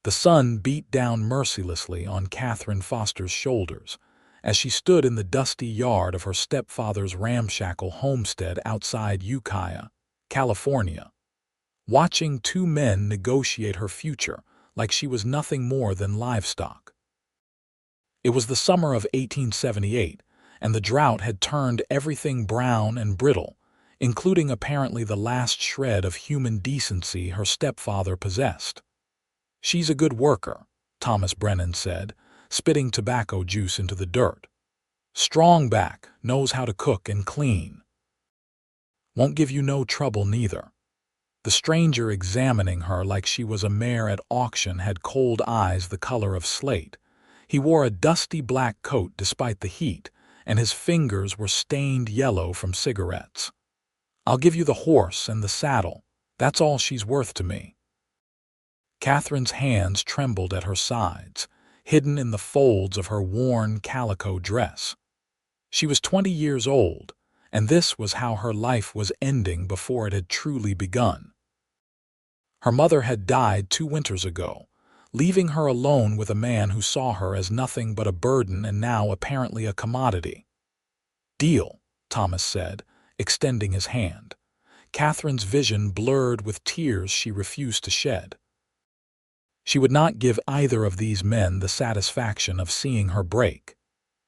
The sun beat down mercilessly on Katherine Foster's shoulders as she stood in the dusty yard of her stepfather's ramshackle homestead outside Ukiah, California, watching two men negotiate her future like she was nothing more than livestock. It was the summer of 1878, and the drought had turned everything brown and brittle, including apparently the last shred of human decency her stepfather possessed. "She's a good worker," Thomas Brennan said, spitting tobacco juice into the dirt. "Strong back, knows how to cook and clean. Won't give you no trouble neither." The stranger examining her like she was a mare at auction had cold eyes the color of slate. He wore a dusty black coat despite the heat, and his fingers were stained yellow from cigarettes. "I'll give you the horse and the saddle. That's all she's worth to me." Katherine's hands trembled at her sides, hidden in the folds of her worn calico dress. She was 20 years old, and this was how her life was ending before it had truly begun. Her mother had died 2 winters ago, leaving her alone with a man who saw her as nothing but a burden and now apparently a commodity. "Deal," Thomas said, extending his hand. Katherine's vision blurred with tears she refused to shed. She would not give either of these men the satisfaction of seeing her break.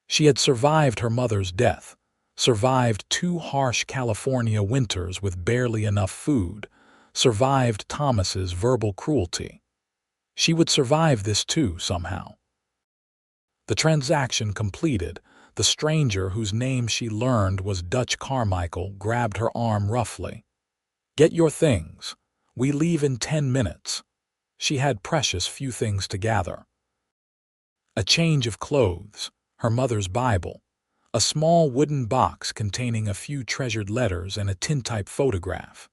She had survived her mother's death, survived 2 harsh California winters with barely enough food, survived Thomas's verbal cruelty. She would survive this too, somehow. The transaction completed, the stranger whose name she learned was Dutch Carmichael grabbed her arm roughly. "Get your things. We leave in 10 minutes. She had precious few things to gather. A change of clothes, her mother's Bible, a small wooden box containing a few treasured letters and a tintype photograph.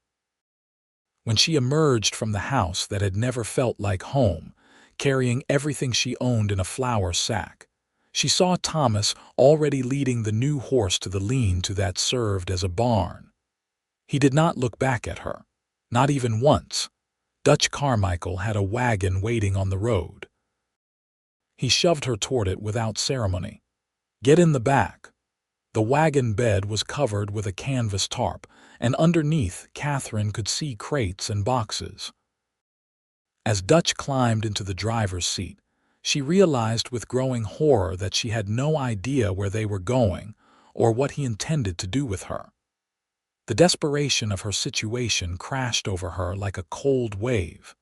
When she emerged from the house that had never felt like home, carrying everything she owned in a flour sack, she saw Thomas already leading the new horse to the lean-to that served as a barn. He did not look back at her, not even once. Dutch Carmichael had a wagon waiting on the road. He shoved her toward it without ceremony. "Get in the back." The wagon bed was covered with a canvas tarp, and underneath Katherine could see crates and boxes. As Dutch climbed into the driver's seat, she realized with growing horror that she had no idea where they were going or what he intended to do with her. The desperation of her situation crashed over her like a cold wave.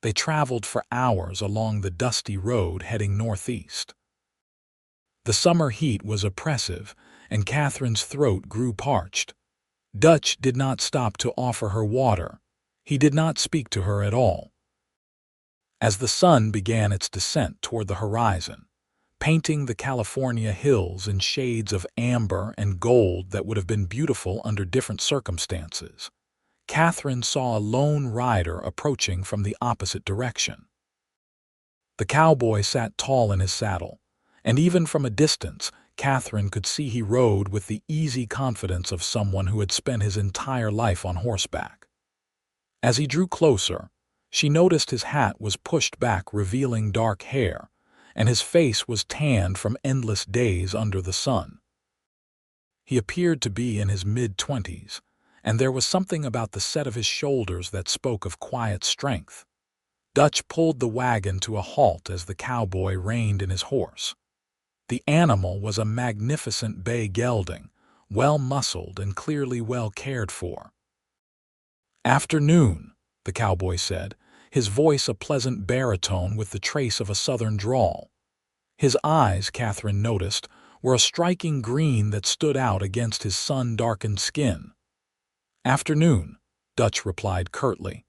They traveled for hours along the dusty road heading northeast. The summer heat was oppressive, and Katherine's throat grew parched. Dutch did not stop to offer her water. He did not speak to her at all. As the sun began its descent toward the horizon, painting the California hills in shades of amber and gold that would have been beautiful under different circumstances, Katherine saw a lone rider approaching from the opposite direction. The cowboy sat tall in his saddle, and even from a distance, Katherine could see he rode with the easy confidence of someone who had spent his entire life on horseback. As he drew closer, she noticed his hat was pushed back, revealing dark hair, and his face was tanned from endless days under the sun. He appeared to be in his mid-20s, and there was something about the set of his shoulders that spoke of quiet strength. Dutch pulled the wagon to a halt as the cowboy reined in his horse. The animal was a magnificent bay gelding, well-muscled and clearly well cared for. "Afternoon," the cowboy said, his voice a pleasant baritone with the trace of a southern drawl. His eyes, Katherine noticed, were a striking green that stood out against his sun-darkened skin. "Afternoon," Dutch replied curtly.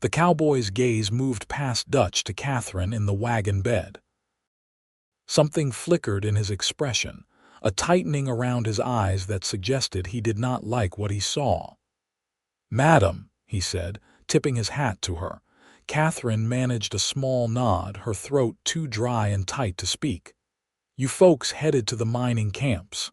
The cowboy's gaze moved past Dutch to Katherine in the wagon bed. Something flickered in his expression, a tightening around his eyes that suggested he did not like what he saw. "Madam," he said, tipping his hat to her. Katherine managed a small nod, her throat too dry and tight to speak. "You folks headed to the mining camps?"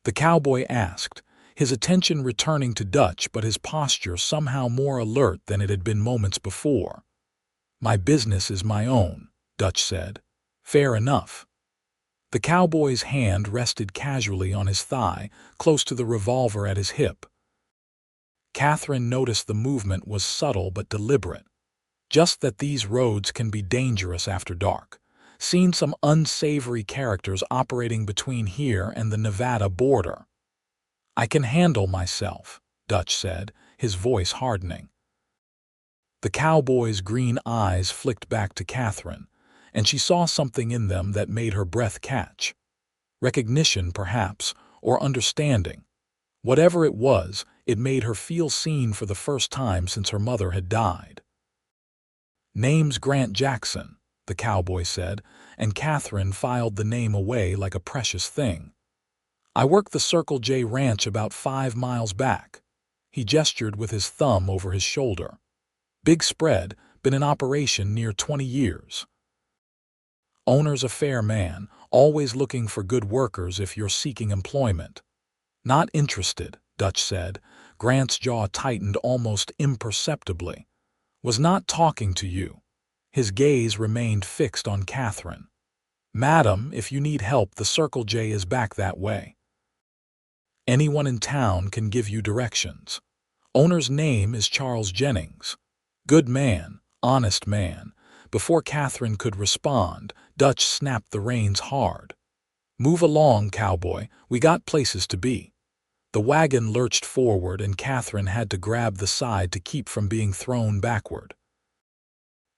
The cowboy asked, his attention returning to Dutch but his posture somehow more alert than it had been moments before. My business is my own, Dutch said. Fair enough. The cowboy's hand rested casually on his thigh, close to the revolver at his hip. Katherine noticed the movement was subtle but deliberate. Just that these roads can be dangerous after dark. Seen some unsavory characters operating between here and the Nevada border. I can handle myself, Dutch said, his voice hardening. The cowboy's green eyes flicked back to Katherine, and she saw something in them that made her breath catch. Recognition, perhaps, or understanding. Whatever it was, it made her feel seen for the first time since her mother had died. Name's Grant Jackson, the cowboy said, and Katherine filed the name away like a precious thing. I work the Circle J Ranch about 5 miles back. He gestured with his thumb over his shoulder. Big spread, been in operation near 20 years. Owner's a fair man, always looking for good workers if you're seeking employment. Not interested, Dutch said. Grant's jaw tightened almost imperceptibly. Was not talking to you. His gaze remained fixed on Katherine. Madam, if you need help, the Circle J is back that way. Anyone in town can give you directions. Owner's name is Charles Jennings. Good man, honest man. Before Katherine could respond, Dutch snapped the reins hard. Move along, cowboy, we got places to be. The wagon lurched forward and Katherine had to grab the side to keep from being thrown backward.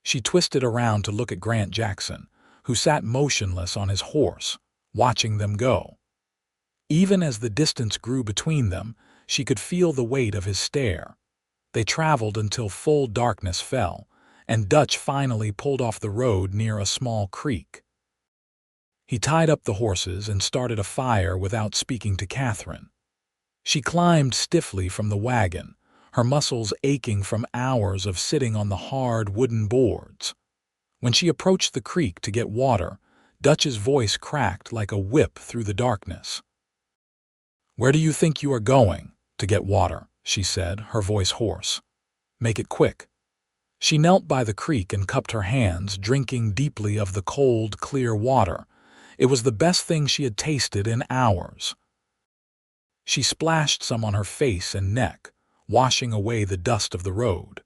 She twisted around to look at Grant Jackson, who sat motionless on his horse, watching them go. Even as the distance grew between them, she could feel the weight of his stare. They traveled until full darkness fell, and Dutch finally pulled off the road near a small creek. He tied up the horses and started a fire without speaking to Katherine. She climbed stiffly from the wagon, her muscles aching from hours of sitting on the hard wooden boards. When she approached the creek to get water, Dutch's voice cracked like a whip through the darkness. "Where do you think you are going?" "To get water," she said, her voice hoarse. "Make it quick." She knelt by the creek and cupped her hands, drinking deeply of the cold, clear water. It was the best thing she had tasted in hours. She splashed some on her face and neck, washing away the dust of the road.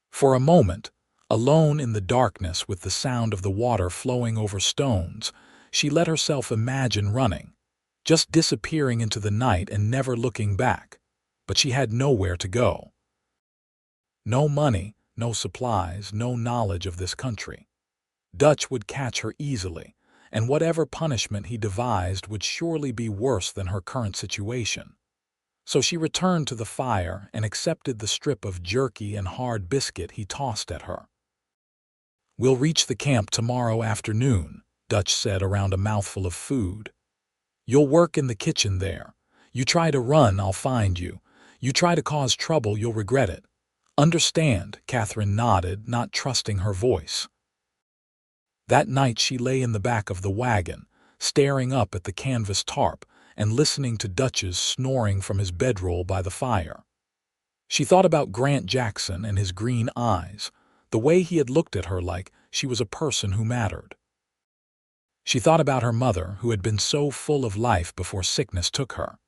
For a moment, alone in the darkness with the sound of the water flowing over stones, she let herself imagine running, just disappearing into the night and never looking back. But she had nowhere to go. No money, no supplies, no knowledge of this country. Dutch would catch her easily, and whatever punishment he devised would surely be worse than her current situation. So she returned to the fire and accepted the strip of jerky and hard biscuit he tossed at her. "We'll reach the camp tomorrow afternoon," Dutch said around a mouthful of food. "You'll work in the kitchen there. You try to run, I'll find you. You try to cause trouble, you'll regret it. Understand?" Katherine nodded, not trusting her voice. That night she lay in the back of the wagon, staring up at the canvas tarp and listening to Dutch's snoring from his bedroll by the fire. She thought about Grant Jackson and his green eyes, the way he had looked at her like she was a person who mattered. She thought about her mother, who had been so full of life before sickness took her.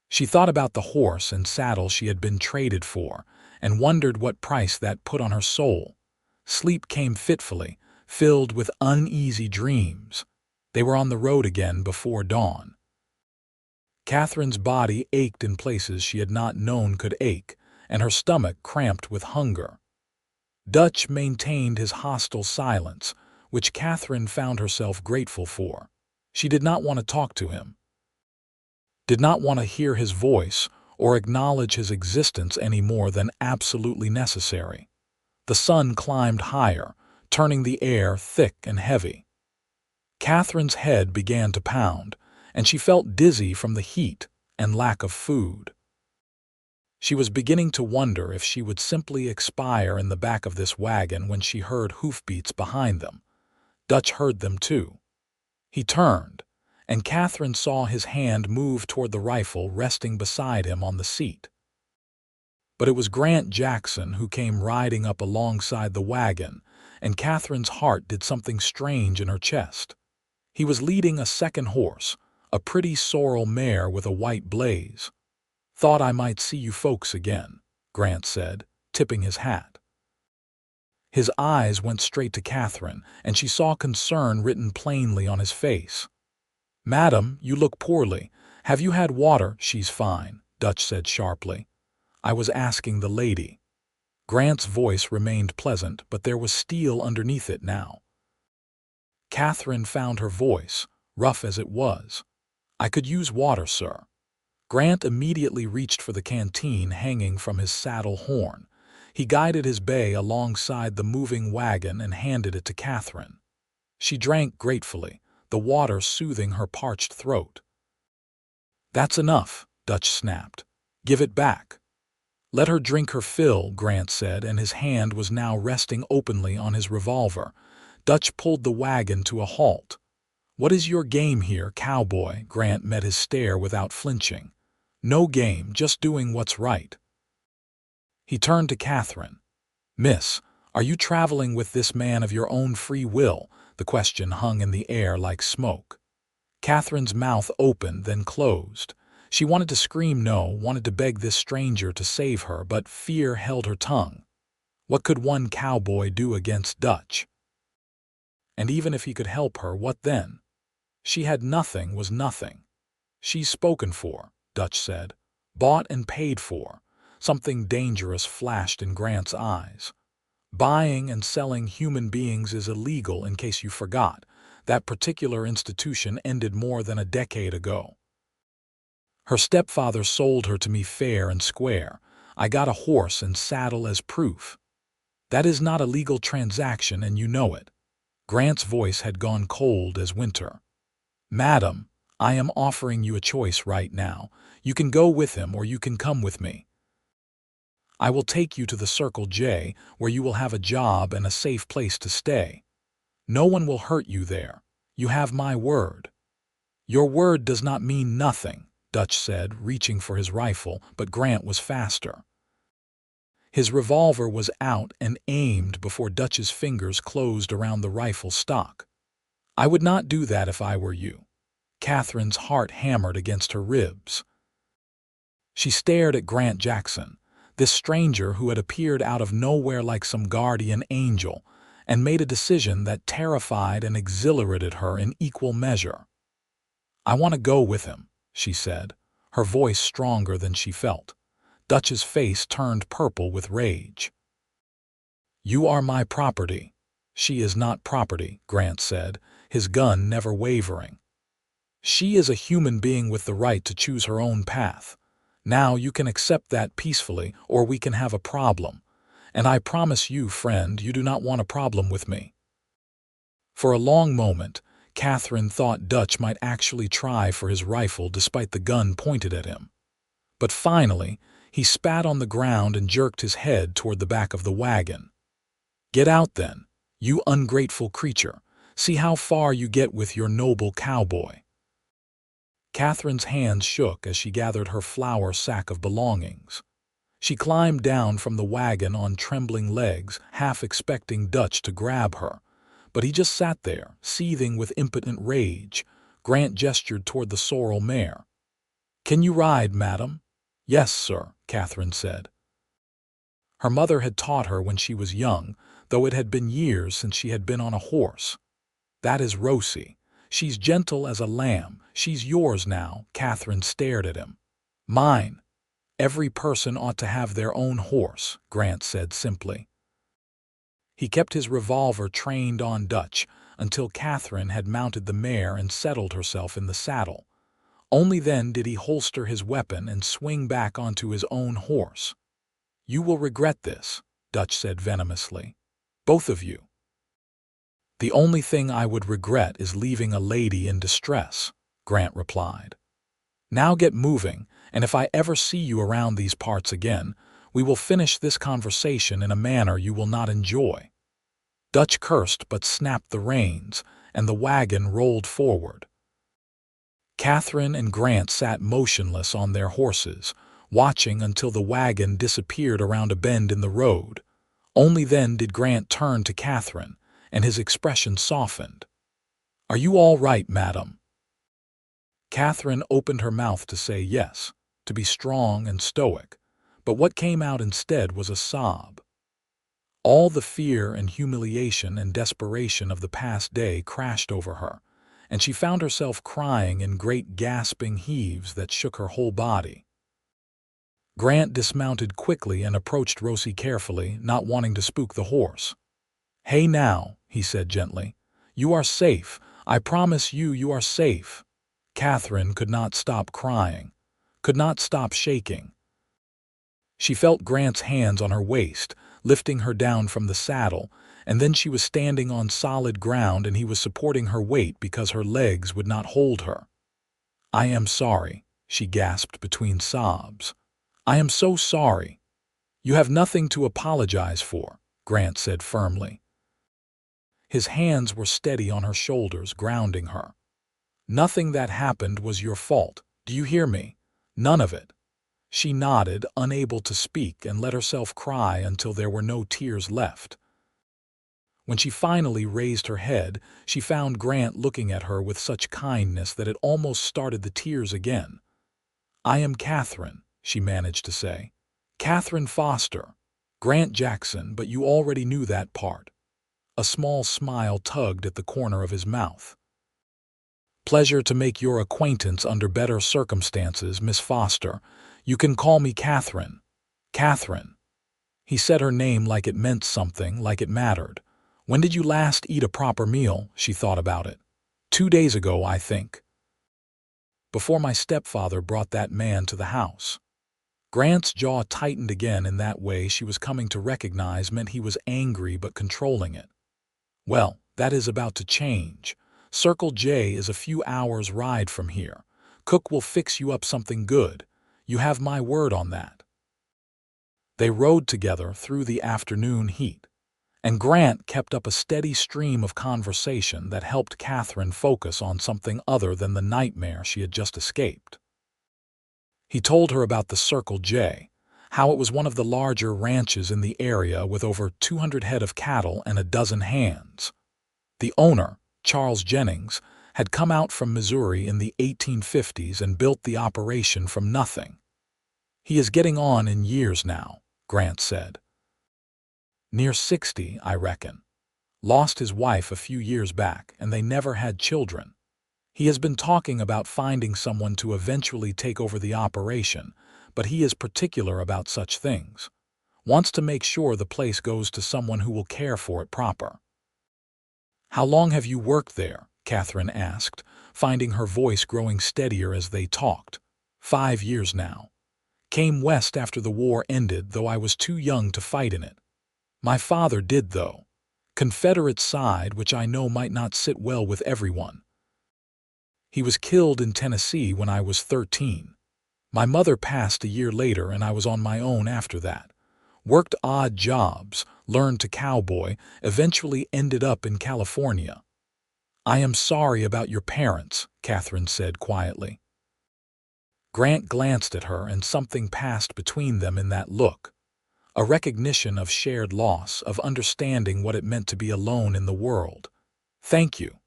She thought about the horse and saddle she had been traded for, and wondered what price that put on her soul. Sleep came fitfully, filled with uneasy dreams. They were on the road again before dawn. Katherine's body ached in places she had not known could ache, and her stomach cramped with hunger. Dutch maintained his hostile silence, which Katherine found herself grateful for. She did not want to talk to him, did not want to hear his voice or acknowledge his existence any more than absolutely necessary. The sun climbed higher, turning the air thick and heavy. Katherine's head began to pound, and she felt dizzy from the heat and lack of food. She was beginning to wonder if she would simply expire in the back of this wagon when she heard hoofbeats behind them. Dutch heard them too. He turned, and Katherine saw his hand move toward the rifle resting beside him on the seat. But it was Grant Jackson who came riding up alongside the wagon, and Catherine's heart did something strange in her chest. He was leading a second horse, a pretty sorrel mare with a white blaze. "Thought I might see you folks again," Grant said, tipping his hat. His eyes went straight to Catherine, and she saw concern written plainly on his face. "Madam, you look poorly. Have you had water?" "She's fine," Dutch said sharply. "I was asking the lady." Grant's voice remained pleasant, but there was steel underneath it now. Catherine found her voice, rough as it was. "I could use water, sir." Grant immediately reached for the canteen hanging from his saddle horn. He guided his bay alongside the moving wagon and handed it to Catherine. She drank gratefully, the water soothing her parched throat. "That's enough," Dutch snapped. "Give it back." "Let her drink her fill," Grant said, and his hand was now resting openly on his revolver. Dutch pulled the wagon to a halt. "What is your game here, cowboy?" Grant met his stare without flinching. "No game, just doing what's right." He turned to Catherine. "Miss, are you traveling with this man of your own free will?" The question hung in the air like smoke. Catherine's mouth opened, then closed. She wanted to scream no, wanted to beg this stranger to save her, but fear held her tongue. What could one cowboy do against Dutch? And even if he could help her, what then? She had nothing, was nothing. "She's spoken for," Dutch said. "Bought and paid for." Something dangerous flashed in Grant's eyes. "Buying and selling human beings is illegal, in case you forgot. That particular institution ended more than a decade ago. Her stepfather sold her to me fair and square. I got a horse and saddle as proof. That is not a legal transaction, and you know it." Grant's voice had gone cold as winter. "Madam, I am offering you a choice right now. You can go with him or you can come with me. I will take you to the Circle J, where you will have a job and a safe place to stay. No one will hurt you there. You have my word." "Your word does not mean nothing," Dutch said, reaching for his rifle, but Grant was faster. His revolver was out and aimed before Dutch's fingers closed around the rifle stock. "I would not do that if I were you." Catherine's heart hammered against her ribs. She stared at Grant Jackson, this stranger who had appeared out of nowhere like some guardian angel, and made a decision that terrified and exhilarated her in equal measure. "I want to go with him," she said, her voice stronger than she felt. Dutch's face turned purple with rage. "You are my property." "She is not property," Grant said, his gun never wavering. "She is a human being with the right to choose her own path. Now you can accept that peacefully, or we can have a problem. And I promise you, friend, you do not want a problem with me." For a long moment, Catherine thought Dutch might actually try for his rifle despite the gun pointed at him. But finally, he spat on the ground and jerked his head toward the back of the wagon. "Get out then, you ungrateful creature. See how far you get with your noble cowboy." Catherine's hands shook as she gathered her flour sack of belongings. She climbed down from the wagon on trembling legs, half expecting Dutch to grab her. But he just sat there, seething with impotent rage. Grant gestured toward the sorrel mare. "Can you ride, madam?" "Yes, sir," Catherine said. Her mother had taught her when she was young, though it had been years since she had been on a horse. "That is Rosie. She's gentle as a lamb. She's yours now." Catherine stared at him. "Mine. Every person ought to have their own horse," Grant said simply. He kept his revolver trained on Dutch until Catherine had mounted the mare and settled herself in the saddle. Only then did he holster his weapon and swing back onto his own horse. "You will regret this," Dutch said venomously. "Both of you." "The only thing I would regret is leaving a lady in distress," Grant replied. "Now get moving, and if I ever see you around these parts again, we will finish this conversation in a manner you will not enjoy." Dutch cursed but snapped the reins, and the wagon rolled forward. Catherine and Grant sat motionless on their horses, watching until the wagon disappeared around a bend in the road. Only then did Grant turn to Katherine, and his expression softened. "Are you all right, madam?" Katherine opened her mouth to say yes, to be strong and stoic, but what came out instead was a sob. All the fear and humiliation and desperation of the past day crashed over her, and she found herself crying in great gasping heaves that shook her whole body. Grant dismounted quickly and approached Rosie carefully, not wanting to spook the horse. "Hey now," he said gently. "You are safe. I promise you, you are safe." Katherine could not stop crying, could not stop shaking. She felt Grant's hands on her waist, lifting her down from the saddle, and then she was standing on solid ground and he was supporting her weight because her legs would not hold her. "I am sorry," she gasped between sobs. "I am so sorry." "You have nothing to apologize for," Grant said firmly. His hands were steady on her shoulders, grounding her. "Nothing that happened was your fault. Do you hear me? None of it." She nodded, unable to speak, and let herself cry until there were no tears left. When she finally raised her head, she found Grant looking at her with such kindness that it almost started the tears again. "I am Katherine," she managed to say. "Katherine Foster. Grant Jackson, but you already knew that part." A small smile tugged at the corner of his mouth. "Pleasure to make your acquaintance under better circumstances, Miss Foster. You can call me Katherine." "Katherine." He said her name like it meant something, like it mattered. "When did you last eat a proper meal?" She thought about it. 2 days ago, I think. Before my stepfather brought that man to the house." Grant's jaw tightened again in that way she was coming to recognize meant he was angry but controlling it. "Well, that is about to change. Circle J is a few hours' ride from here. Cook will fix you up something good. You have my word on that." They rode together through the afternoon heat, and Grant kept up a steady stream of conversation that helped Katherine focus on something other than the nightmare she had just escaped. He told her about the Circle J, how it was one of the larger ranches in the area with over 200 head of cattle and a dozen hands. The owner, Charles Jennings, had come out from Missouri in the 1850s and built the operation from nothing. "He is getting on in years now," Grant said. "Near 60, I reckon. Lost his wife a few years back, and they never had children. He has been talking about finding someone to eventually take over the operation, but he is particular about such things. Wants to make sure the place goes to someone who will care for it proper." "How long have you worked there?" Katherine asked, finding her voice growing steadier as they talked. "5 years now. Came west after the war ended, though I was too young to fight in it. My father did, though. Confederate side, which I know might not sit well with everyone. He was killed in Tennessee when I was 13. My mother passed a year later and I was on my own after that. Worked odd jobs, learned to cowboy, eventually ended up in California." "I am sorry about your parents," Katherine said quietly. Grant glanced at her and something passed between them in that look. A recognition of shared loss, of understanding what it meant to be alone in the world. "Thank you.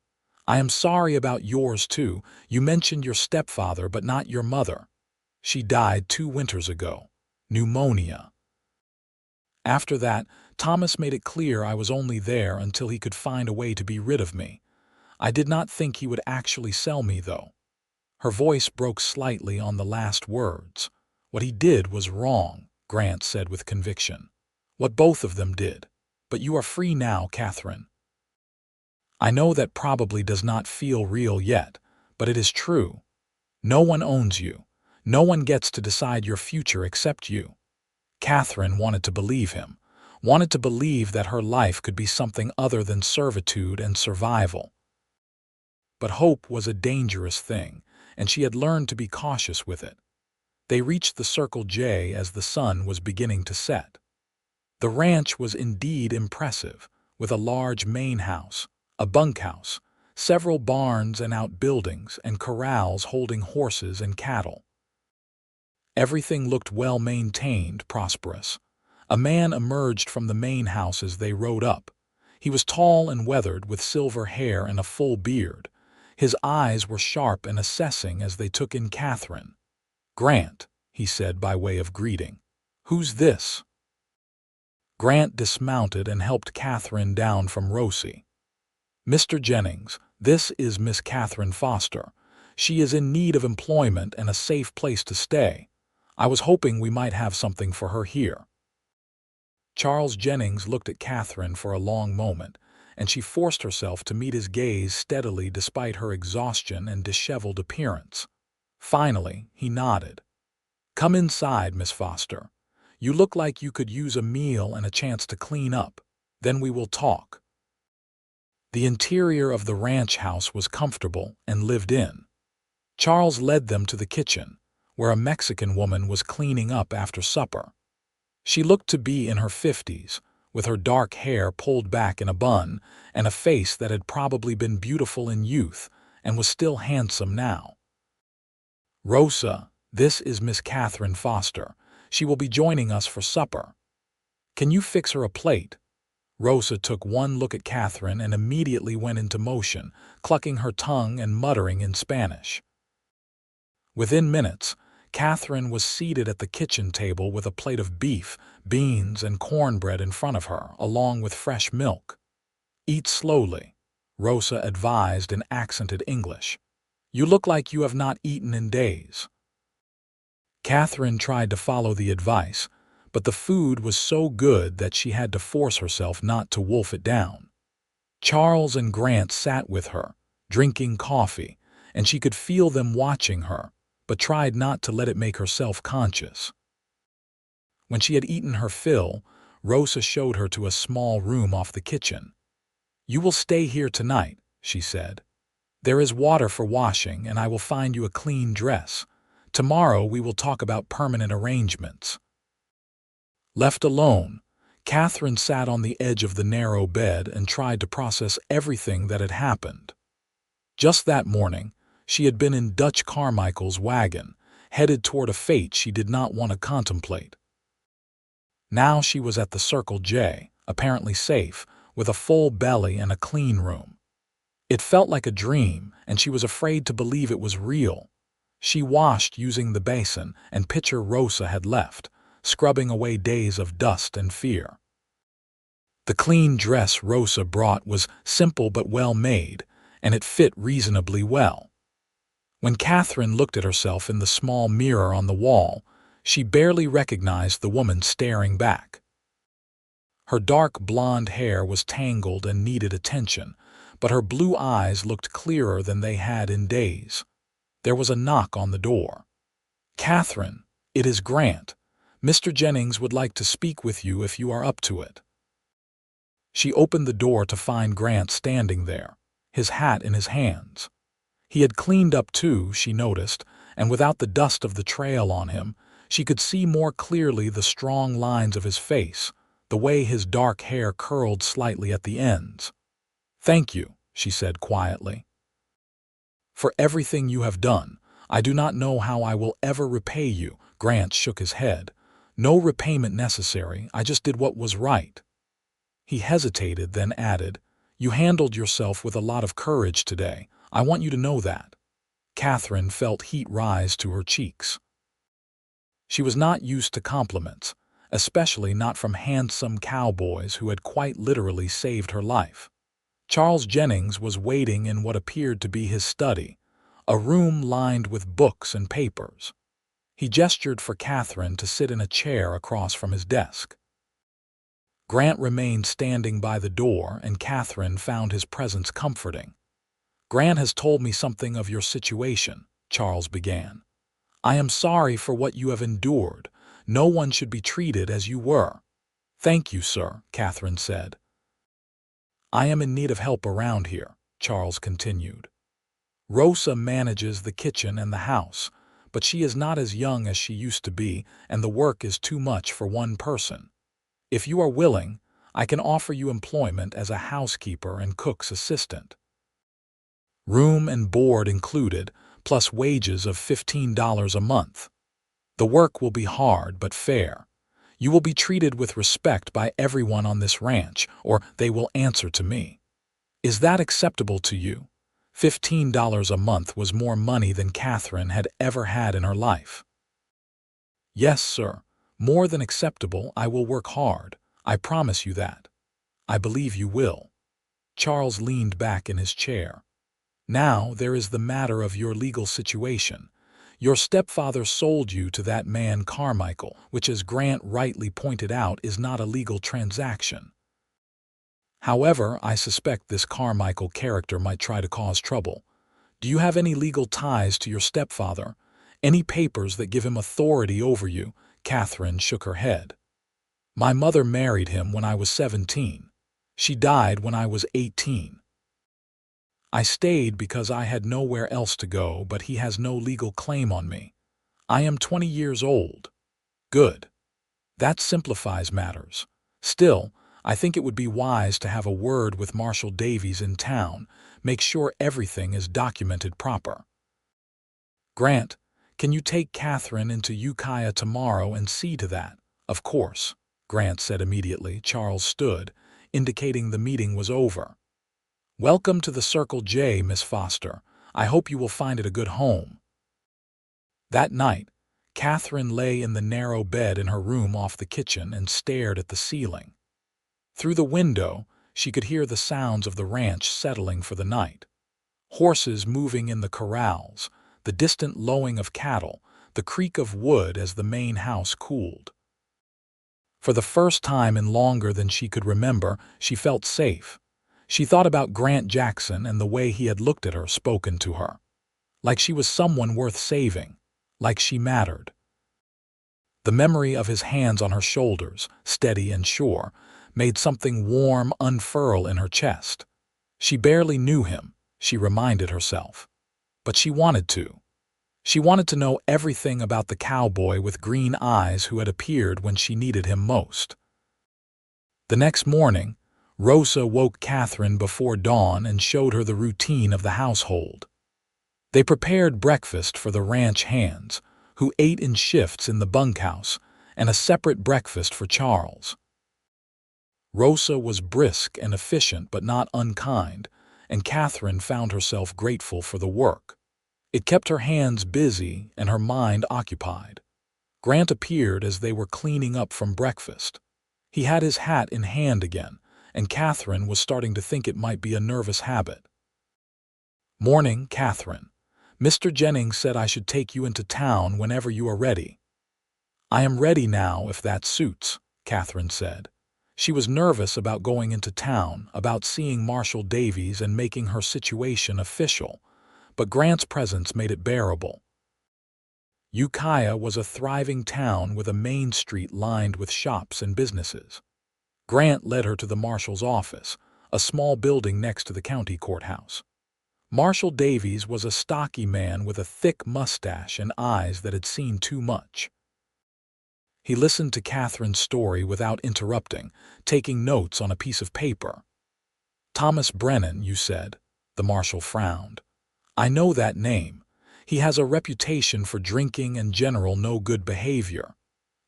I am sorry about yours, too. You mentioned your stepfather, but not your mother. She died 2 winters ago. Pneumonia." After that, Thomas made it clear I was only there until he could find a way to be rid of me. I did not think he would actually sell me, though. Her voice broke slightly on the last words. "What he did was wrong," Grant said with conviction. "What both of them did. But you are free now, Katherine. I know that probably does not feel real yet, but it is true. No one owns you. No one gets to decide your future except you." Katherine wanted to believe him, wanted to believe that her life could be something other than servitude and survival. But hope was a dangerous thing, and she had learned to be cautious with it. They reached the Circle J as the sun was beginning to set. The ranch was indeed impressive, with a large main house, a bunkhouse, several barns and outbuildings, and corrals holding horses and cattle. Everything looked well maintained, prosperous. A man emerged from the main house as they rode up. He was tall and weathered, with silver hair and a full beard. His eyes were sharp and assessing as they took in Katherine. "Grant," he said by way of greeting. "Who's this?" Grant dismounted and helped Katherine down from Rosie. "Mr. Jennings, this is Miss Katherine Foster. She is in need of employment and a safe place to stay. I was hoping we might have something for her here." Charles Jennings looked at Katherine for a long moment, and she forced herself to meet his gaze steadily despite her exhaustion and disheveled appearance. Finally, he nodded. "Come inside, Miss Foster. You look like you could use a meal and a chance to clean up. Then we will talk." The interior of the ranch house was comfortable and lived in. Charles led them to the kitchen, where a Mexican woman was cleaning up after supper. She looked to be in her 50s, with her dark hair pulled back in a bun and a face that had probably been beautiful in youth and was still handsome now. "Rosa, this is Miss Katherine Foster. She will be joining us for supper. Can you fix her a plate?" Rosa took one look at Katherine and immediately went into motion, clucking her tongue and muttering in Spanish. Within minutes, Katherine was seated at the kitchen table with a plate of beef, beans, and cornbread in front of her, along with fresh milk. "Eat slowly," Rosa advised in accented English. "You look like you have not eaten in days." Katherine tried to follow the advice, but the food was so good that she had to force herself not to wolf it down. Charles and Grant sat with her, drinking coffee, and she could feel them watching her, but tried not to let it make her self-conscious. When she had eaten her fill, Rosa showed her to a small room off the kitchen. "You will stay here tonight," she said. "There is water for washing, and I will find you a clean dress. Tomorrow we will talk about permanent arrangements." Left alone, Katherine sat on the edge of the narrow bed and tried to process everything that had happened. Just that morning, she had been in Dutch Carmichael's wagon, headed toward a fate she did not want to contemplate. Now she was at the Circle J, apparently safe, with a full belly and a clean room. It felt like a dream, and she was afraid to believe it was real. She washed using the basin and pitcher Rosa had left, scrubbing away days of dust and fear. The clean dress Rosa brought was simple but well made, and it fit reasonably well. When Katherine looked at herself in the small mirror on the wall, she barely recognized the woman staring back. Her dark blonde hair was tangled and needed attention, but her blue eyes looked clearer than they had in days. There was a knock on the door. "Katherine, it is Grant. Mr. Jennings would like to speak with you if you are up to it." She opened the door to find Grant standing there, his hat in his hands. He had cleaned up too, she noticed, and without the dust of the trail on him, she could see more clearly the strong lines of his face, the way his dark hair curled slightly at the ends. "Thank you," she said quietly, "for everything you have done. I do not know how I will ever repay you." Grant shook his head. "No repayment necessary, I just did what was right." He hesitated, then added, "You handled yourself with a lot of courage today. I want you to know that." Katherine felt heat rise to her cheeks. She was not used to compliments, especially not from handsome cowboys who had quite literally saved her life. Charles Jennings was waiting in what appeared to be his study, a room lined with books and papers. He gestured for Katherine to sit in a chair across from his desk. Grant remained standing by the door, and Katherine found his presence comforting. "Grant has told me something of your situation," Charles began. "I am sorry for what you have endured. No one should be treated as you were." "Thank you, sir," Katherine said. "I am in need of help around here," Charles continued. "Rosa manages the kitchen and the house, but she is not as young as she used to be, and the work is too much for one person. If you are willing, I can offer you employment as a housekeeper and cook's assistant. Room and board included, plus wages of $15 a month. The work will be hard but fair. You will be treated with respect by everyone on this ranch, or they will answer to me. Is that acceptable to you?" $15 a month was more money than Katherine had ever had in her life. "Yes, sir. More than acceptable. I will work hard. I promise you that." "I believe you will." Charles leaned back in his chair. "Now there is the matter of your legal situation. Your stepfather sold you to that man Carmichael, which, as Grant rightly pointed out, is not a legal transaction. However, I suspect this Carmichael character might try to cause trouble. Do you have any legal ties to your stepfather? Any papers that give him authority over you?" Katherine shook her head. "My mother married him when I was 17. She died when I was 18. I stayed because I had nowhere else to go, but he has no legal claim on me. I am 20 years old." "Good. That simplifies matters. Still, I think it would be wise to have a word with Marshal Davies in town, make sure everything is documented proper. Grant, can you take Katherine into Ukiah tomorrow and see to that?" "Of course," Grant said immediately. Charles stood, indicating the meeting was over. "Welcome to the Circle J, Miss Foster. I hope you will find it a good home." That night, Katherine lay in the narrow bed in her room off the kitchen and stared at the ceiling. Through the window, she could hear the sounds of the ranch settling for the night. Horses moving in the corrals, the distant lowing of cattle, the creak of wood as the main house cooled. For the first time in longer than she could remember, she felt safe. She thought about Grant Jackson and the way he had looked at her, spoken to her. Like she was someone worth saving, like she mattered. The memory of his hands on her shoulders, steady and sure, made something warm unfurl in her chest. She barely knew him, she reminded herself. But she wanted to. She wanted to know everything about the cowboy with green eyes who had appeared when she needed him most. The next morning, Rosa woke Katherine before dawn and showed her the routine of the household. They prepared breakfast for the ranch hands, who ate in shifts in the bunkhouse, and a separate breakfast for Charles. Rosa was brisk and efficient but not unkind, and Katherine found herself grateful for the work. It kept her hands busy and her mind occupied. Grant appeared as they were cleaning up from breakfast. He had his hat in hand again, and Katherine was starting to think it might be a nervous habit. "Morning, Katherine. Mr. Jennings said I should take you into town whenever you are ready." "I am ready now, if that suits," Katherine said. She was nervous about going into town, about seeing Marshal Davies and making her situation official, but Grant's presence made it bearable. Ukiah was a thriving town with a main street lined with shops and businesses. Grant led her to the marshal's office, a small building next to the county courthouse. Marshal Davies was a stocky man with a thick mustache and eyes that had seen too much. He listened to Katherine's story without interrupting, taking notes on a piece of paper. "Thomas Brennan, you said?" The marshal frowned. "I know that name. He has a reputation for drinking and general no good behavior.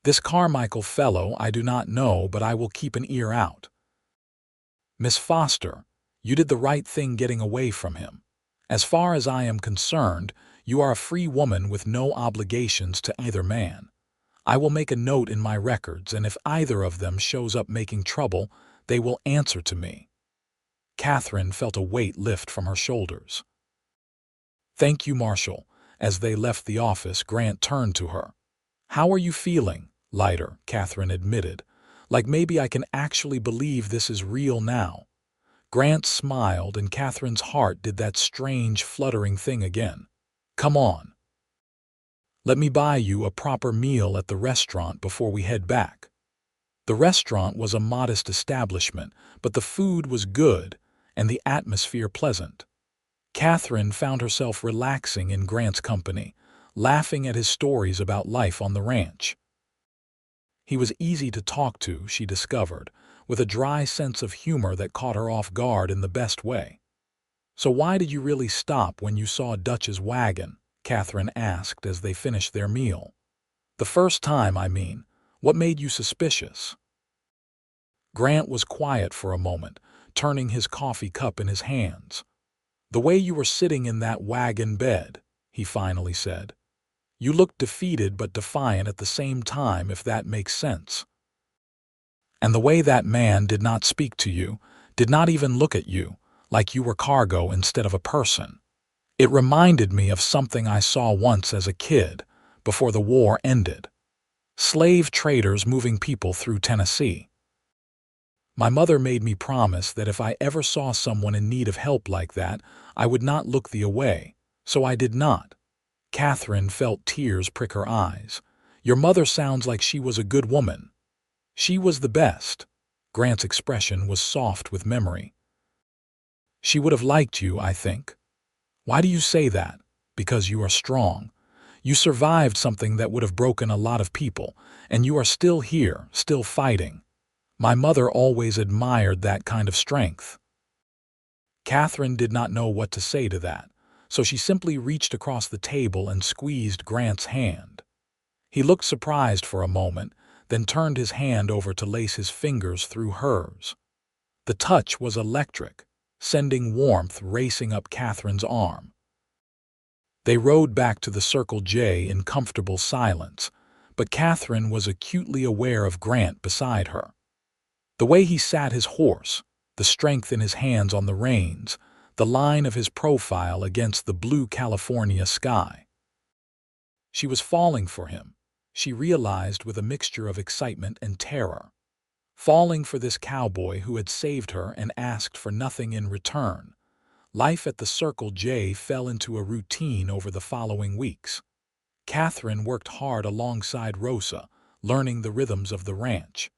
This Carmichael fellow I do not know, but I will keep an ear out." "Miss Foster, you did the right thing getting away from him. As far as I am concerned, you are a free woman with no obligations to either man. I will make a note in my records, and if either of them shows up making trouble, they will answer to me." Katherine felt a weight lift from her shoulders. "Thank you, Marshal." As they left the office, Grant turned to her. "How are you feeling?" "Lighter," Katherine admitted. "Like maybe I can actually believe this is real now." Grant smiled, and Katherine's heart did that strange, fluttering thing again. "Come on. Let me buy you a proper meal at the restaurant before we head back." The restaurant was a modest establishment, but the food was good and the atmosphere pleasant. Katherine found herself relaxing in Grant's company, laughing at his stories about life on the ranch. He was easy to talk to, she discovered, with a dry sense of humor that caught her off guard in the best way. "So why did you really stop when you saw Dutch's wagon?" Katherine asked as they finished their meal. "The first time, I mean. What made you suspicious?" Grant was quiet for a moment, turning his coffee cup in his hands. "The way you were sitting in that wagon bed," he finally said. "You looked defeated but defiant at the same time, if that makes sense. And the way that man did not speak to you, did not even look at you, like you were cargo instead of a person. It reminded me of something I saw once as a kid, before the war ended. Slave traders moving people through Tennessee. My mother made me promise that if I ever saw someone in need of help like that, I would not look the away, so I did not." Katherine felt tears prick her eyes. "Your mother sounds like she was a good woman." "She was the best." Grant's expression was soft with memory. "She would have liked you, I think." "Why do you say that?" "Because you are strong. You survived something that would have broken a lot of people, and you are still here, still fighting. My mother always admired that kind of strength." Katherine did not know what to say to that, so she simply reached across the table and squeezed Grant's hand. He looked surprised for a moment, then turned his hand over to lace his fingers through hers. The touch was electric, sending warmth racing up Katherine's arm. They rode back to the Circle J in comfortable silence, but Katherine was acutely aware of Grant beside her. The way he sat his horse, the strength in his hands on the reins, the line of his profile against the blue California sky. She was falling for him, she realized with a mixture of excitement and terror. Falling for this cowboy who had saved her and asked for nothing in return. Life at the Circle J fell into a routine over the following weeks. Katherine worked hard alongside Rosa, learning the rhythms of the ranch.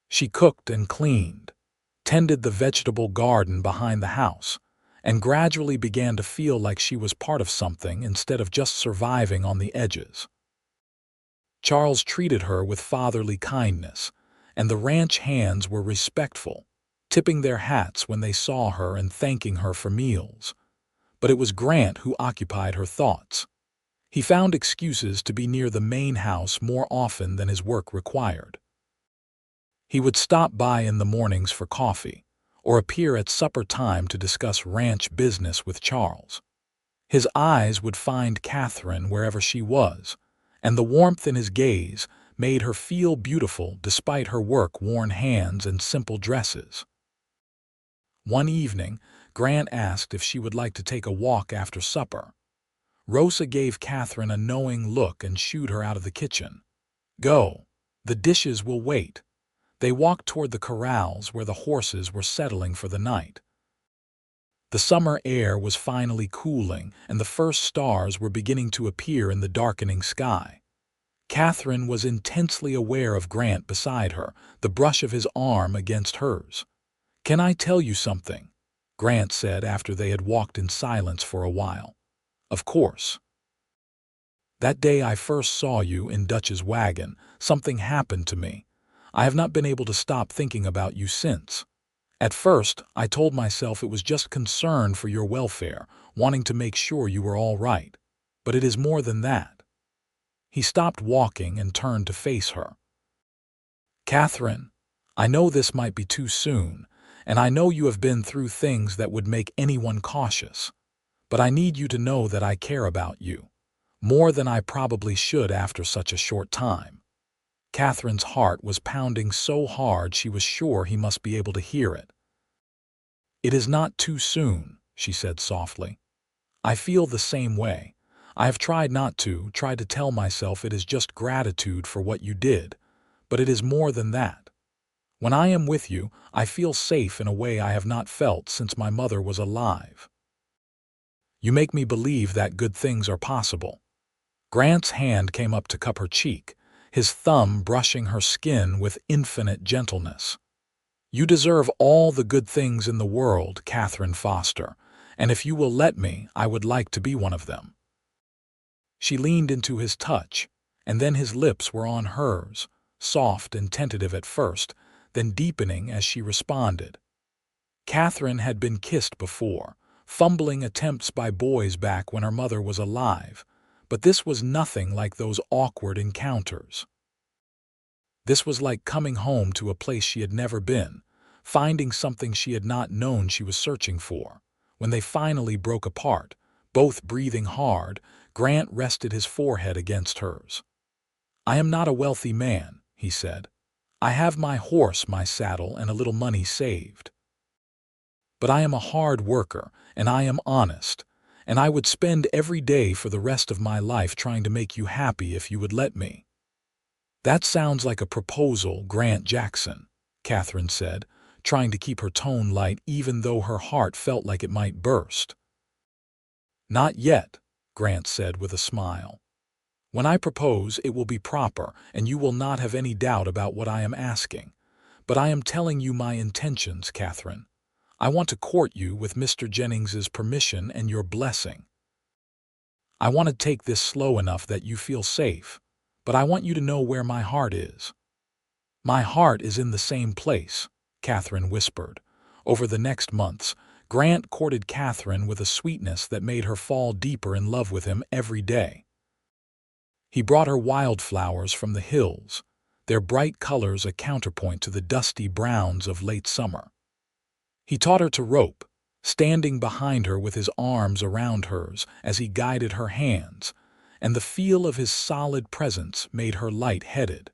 She cooked and cleaned, tended the vegetable garden behind the house, and gradually began to feel like she was part of something instead of just surviving on the edges. Charles treated her with fatherly kindness, and the ranch hands were respectful, tipping their hats when they saw her and thanking her for meals. But it was Grant who occupied her thoughts. He found excuses to be near the main house more often than his work required. He would stop by in the mornings for coffee, or appear at supper time to discuss ranch business with Charles. His eyes would find Katherine wherever she was, and the warmth in his gaze made her feel beautiful despite her work-worn hands and simple dresses. One evening, Grant asked if she would like to take a walk after supper. Rosa gave Katherine a knowing look and shooed her out of the kitchen. "Go. The dishes will wait." They walked toward the corrals where the horses were settling for the night. The summer air was finally cooling, and the first stars were beginning to appear in the darkening sky. Katherine was intensely aware of Grant beside her, the brush of his arm against hers. "Can I tell you something?" Grant said after they had walked in silence for a while. "Of course." "That day I first saw you in Dutch's wagon, something happened to me. I have not been able to stop thinking about you since. At first, I told myself it was just concern for your welfare, wanting to make sure you were all right. But it is more than that." He stopped walking and turned to face her. "Katherine, I know this might be too soon, and I know you have been through things that would make anyone cautious. But I need you to know that I care about you, more than I probably should after such a short time." Katherine's heart was pounding so hard she was sure he must be able to hear it. "It is not too soon," she said softly. "I feel the same way. I have tried to tell myself it is just gratitude for what you did, but it is more than that. When I am with you, I feel safe in a way I have not felt since my mother was alive. You make me believe that good things are possible." Grant's hand came up to cup her cheek, his thumb brushing her skin with infinite gentleness. "You deserve all the good things in the world, Katherine Foster, and if you will let me, I would like to be one of them." She leaned into his touch, and then his lips were on hers, soft and tentative at first, then deepening as she responded. Katherine had been kissed before, fumbling attempts by boys back when her mother was alive, but this was nothing like those awkward encounters. This was like coming home to a place she had never been, finding something she had not known she was searching for. When they finally broke apart, both breathing hard, Grant rested his forehead against hers. "I am not a wealthy man," he said. "I have my horse, my saddle, and a little money saved. But I am a hard worker, and I am honest, and I would spend every day for the rest of my life trying to make you happy if you would let me." "That sounds like a proposal, Grant Jackson," Katherine said, trying to keep her tone light even though her heart felt like it might burst. "Not yet," Grant said with a smile. "When I propose, it will be proper, and you will not have any doubt about what I am asking. But I am telling you my intentions, Katherine. I want to court you with Mr. Jennings's permission and your blessing. I want to take this slow enough that you feel safe, but I want you to know where my heart is." "My heart is in the same place," Katherine whispered. Over the next months, Grant courted Katherine with a sweetness that made her fall deeper in love with him every day. He brought her wildflowers from the hills, their bright colors a counterpoint to the dusty browns of late summer. He taught her to rope, standing behind her with his arms around hers as he guided her hands, and the feel of his solid presence made her light-headed.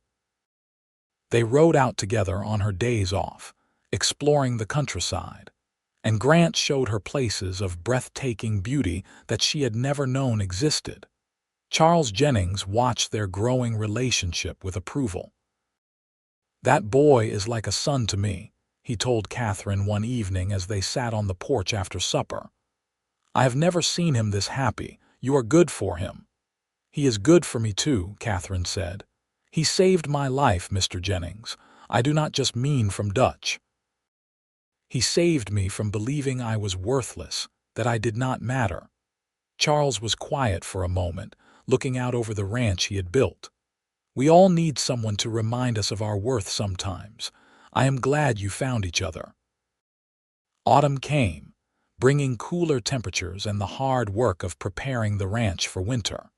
They rode out together on her days off, exploring the countryside, and Grant showed her places of breathtaking beauty that she had never known existed. Charles Jennings watched their growing relationship with approval. "That boy is like a son to me," he told Katherine one evening as they sat on the porch after supper. "I have never seen him this happy. You are good for him." "He is good for me too," Katherine said. "He saved my life, Mr. Jennings. I do not just mean from Dutch. He saved me from believing I was worthless, that I did not matter." Charles was quiet for a moment, looking out over the ranch he had built. "We all need someone to remind us of our worth sometimes. I am glad you found each other." Autumn came, bringing cooler temperatures and the hard work of preparing the ranch for winter.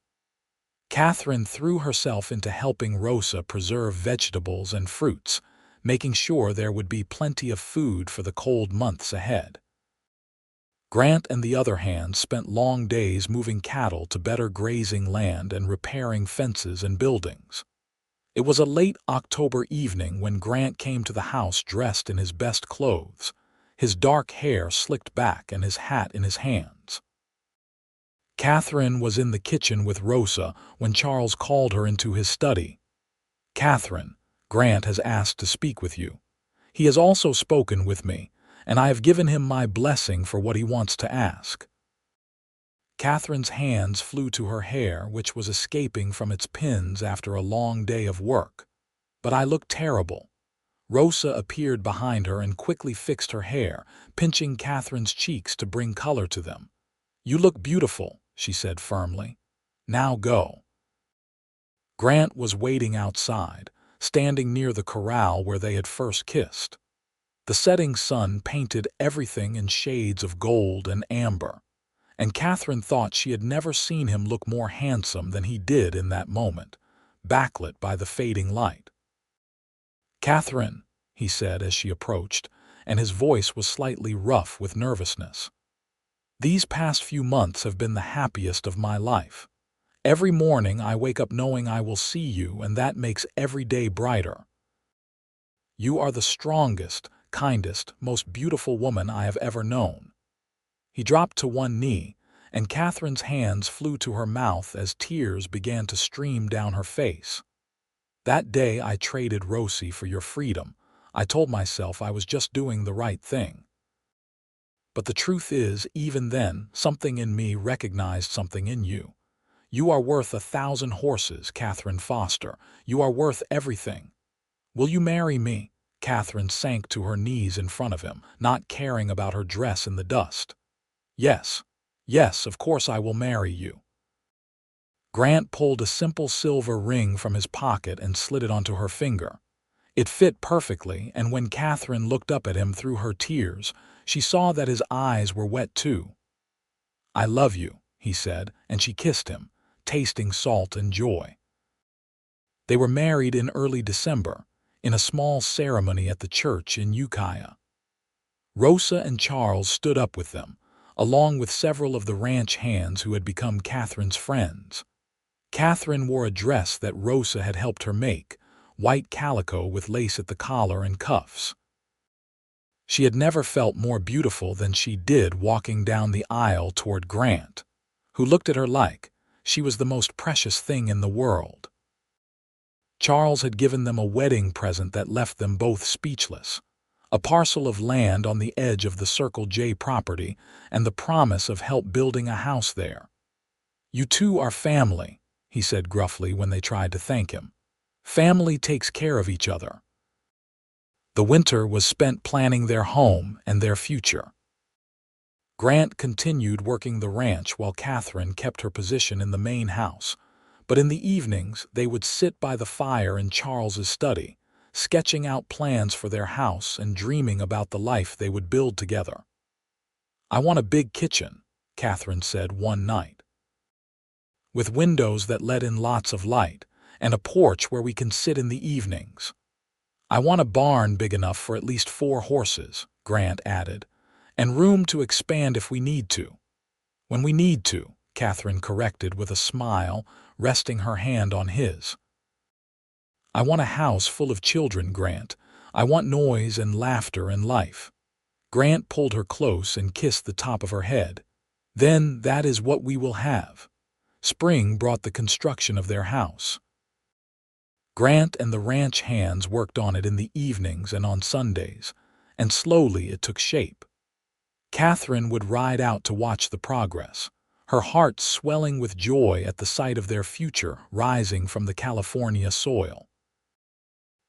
Katherine threw herself into helping Rosa preserve vegetables and fruits, making sure there would be plenty of food for the cold months ahead. Grant and the other hand spent long days moving cattle to better grazing land and repairing fences and buildings. It was a late October evening when Grant came to the house dressed in his best clothes, his dark hair slicked back and his hat in his hands. Katherine was in the kitchen with Rosa when Charles called her into his study. "Katherine, Grant has asked to speak with you. He has also spoken with me, and I have given him my blessing for what he wants to ask." Katherine's hands flew to her hair, which was escaping from its pins after a long day of work. "But I look terrible." Rosa appeared behind her and quickly fixed her hair, pinching Katherine's cheeks to bring color to them. "You look beautiful," she said firmly. "Now go." Grant was waiting outside, standing near the corral where they had first kissed. The setting sun painted everything in shades of gold and amber, and Katherine thought she had never seen him look more handsome than he did in that moment, backlit by the fading light. "Katherine," he said as she approached, and his voice was slightly rough with nervousness. "These past few months have been the happiest of my life. Every morning I wake up knowing I will see you, and that makes every day brighter. You are the strongest, kindest, most beautiful woman I have ever known." He dropped to one knee, and Katherine's hands flew to her mouth as tears began to stream down her face. "That day I traded Rosie for your freedom. I told myself I was just doing the right thing. But the truth is, even then, something in me recognized something in you. You are worth 1,000 horses, Katherine Foster. You are worth everything. Will you marry me?" Katherine sank to her knees in front of him, not caring about her dress in the dust. "Yes, yes, of course I will marry you." Grant pulled a simple silver ring from his pocket and slid it onto her finger. It fit perfectly, and when Katherine looked up at him through her tears, she saw that his eyes were wet too. "I love you," he said, and she kissed him, tasting salt and joy. They were married in early December, in a small ceremony at the church in Ukiah. Rosa and Charles stood up with them, along with several of the ranch hands who had become Catherine's friends. Katherine wore a dress that Rosa had helped her make, white calico with lace at the collar and cuffs. She had never felt more beautiful than she did walking down the aisle toward Grant, who looked at her like she was the most precious thing in the world. Charles had given them a wedding present that left them both speechless, a parcel of land on the edge of the Circle J property and the promise of help building a house there. "You two are family," he said gruffly when they tried to thank him. "Family takes care of each other." The winter was spent planning their home and their future. Grant continued working the ranch while Katherine kept her position in the main house, but in the evenings they would sit by the fire in Charles's study, sketching out plans for their house and dreaming about the life they would build together. "I want a big kitchen," Katherine said one night, "with windows that let in lots of light, and a porch where we can sit in the evenings." "I want a barn big enough for at least 4 horses," Grant added, "and room to expand if we need to." "When we need to," Katherine corrected with a smile, resting her hand on his. "I want a house full of children, Grant. I want noise and laughter and life." Grant pulled her close and kissed the top of her head. "Then that is what we will have." Spring brought the construction of their house. Grant and the ranch hands worked on it in the evenings and on Sundays, and slowly it took shape. Katherine would ride out to watch the progress, her heart swelling with joy at the sight of their future rising from the California soil.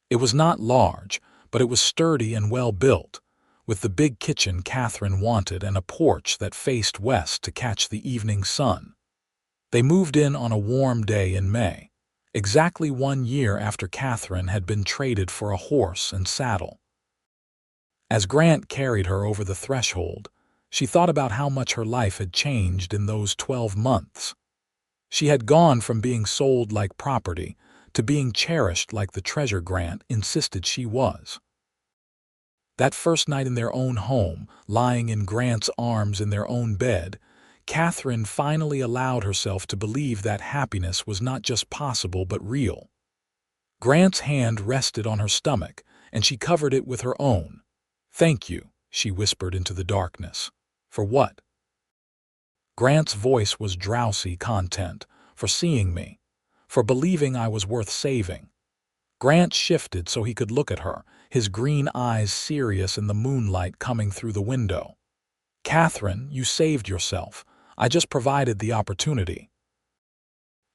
It was not large, but it was sturdy and well built, with the big kitchen Katherine wanted and a porch that faced west to catch the evening sun. They moved in on a warm day in May, exactly 1 year after Katherine had been traded for a horse and saddle. As Grant carried her over the threshold, she thought about how much her life had changed in those 12 months. She had gone from being sold like property to being cherished like the treasure Grant insisted she was. That first night in their own home, lying in Grant's arms in their own bed, Katherine finally allowed herself to believe that happiness was not just possible but real. Grant's hand rested on her stomach, and she covered it with her own. "Thank you," she whispered into the darkness. "For what?" Grant's voice was drowsy content. "For seeing me. For believing I was worth saving." Grant shifted so he could look at her, his green eyes serious in the moonlight coming through the window. "Katherine, you saved yourself. I just provided the opportunity.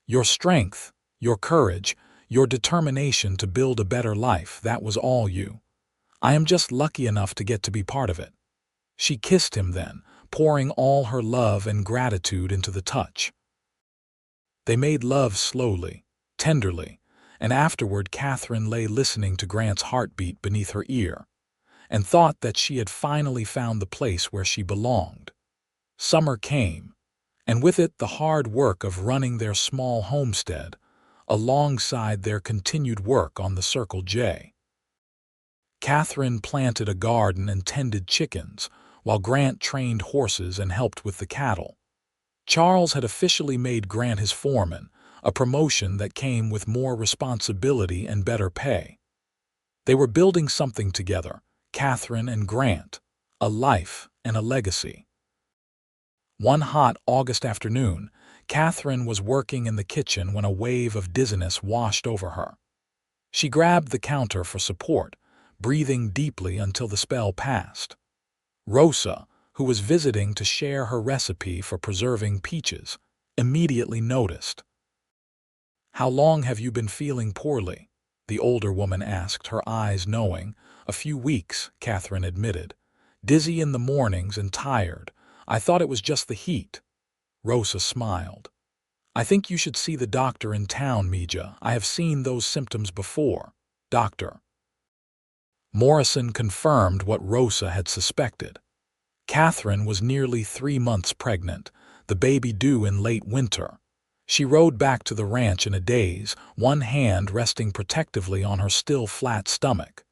Your strength, your courage, your determination to build a better life, that was all you. I am just lucky enough to get to be part of it." She kissed him then, pouring all her love and gratitude into the touch. They made love slowly, tenderly, and afterward Katherine lay listening to Grant's heartbeat beneath her ear, and thought that she had finally found the place where she belonged. Summer came, and with it the hard work of running their small homestead, alongside their continued work on the Circle J. Katherine planted a garden and tended chickens, while Grant trained horses and helped with the cattle. Charles had officially made Grant his foreman, a promotion that came with more responsibility and better pay. They were building something together, Katherine and Grant, a life and a legacy. One hot August afternoon, Katherine was working in the kitchen when a wave of dizziness washed over her. She grabbed the counter for support, breathing deeply until the spell passed. Rosa, who was visiting to share her recipe for preserving peaches, immediately noticed. "How long have you been feeling poorly?" the older woman asked, her eyes knowing. "A few weeks," Katherine admitted. "Dizzy in the mornings and tired. I thought it was just the heat." Rosa smiled. "I think you should see the doctor in town, Mija. I have seen those symptoms before." Dr. Morrison confirmed what Rosa had suspected. Katherine was nearly 3 months pregnant, the baby due in late winter, She rode back to the ranch in a daze, one hand resting protectively on her still flat stomach.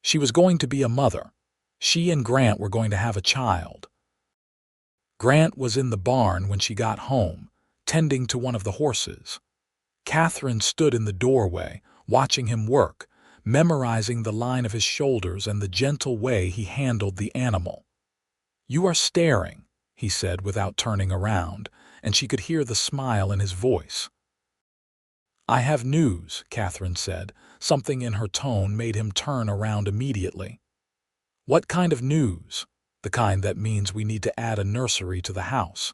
She was going to be a mother. She and Grant were going to have a child. Grant was in the barn when she got home, tending to one of the horses. Katherine stood in the doorway, watching him work, memorizing the line of his shoulders and the gentle way he handled the animal. "You are staring," he said without turning around, and she could hear the smile in his voice. "I have news," Katherine said. Something in her tone made him turn around immediately. "What kind of news?" "The kind that means we need to add a nursery to the house.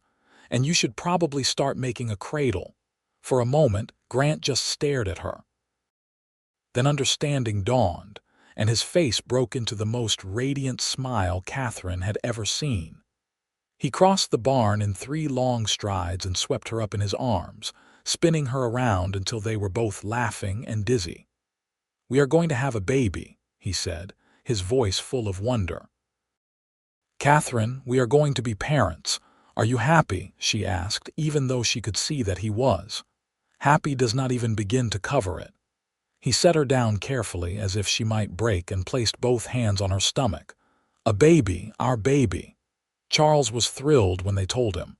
And you should probably start making a cradle." For a moment, Grant just stared at her. Then understanding dawned, and his face broke into the most radiant smile Katherine had ever seen. He crossed the barn in 3 long strides and swept her up in his arms, spinning her around until they were both laughing and dizzy. "We are going to have a baby," he said, his voice full of wonder. "Katherine, we are going to be parents. Are you happy?" she asked, even though she could see that he was. Happy does not even begin to cover it. He set her down carefully as if she might break and placed both hands on her stomach. "A baby, our baby." Charles was thrilled when they told him.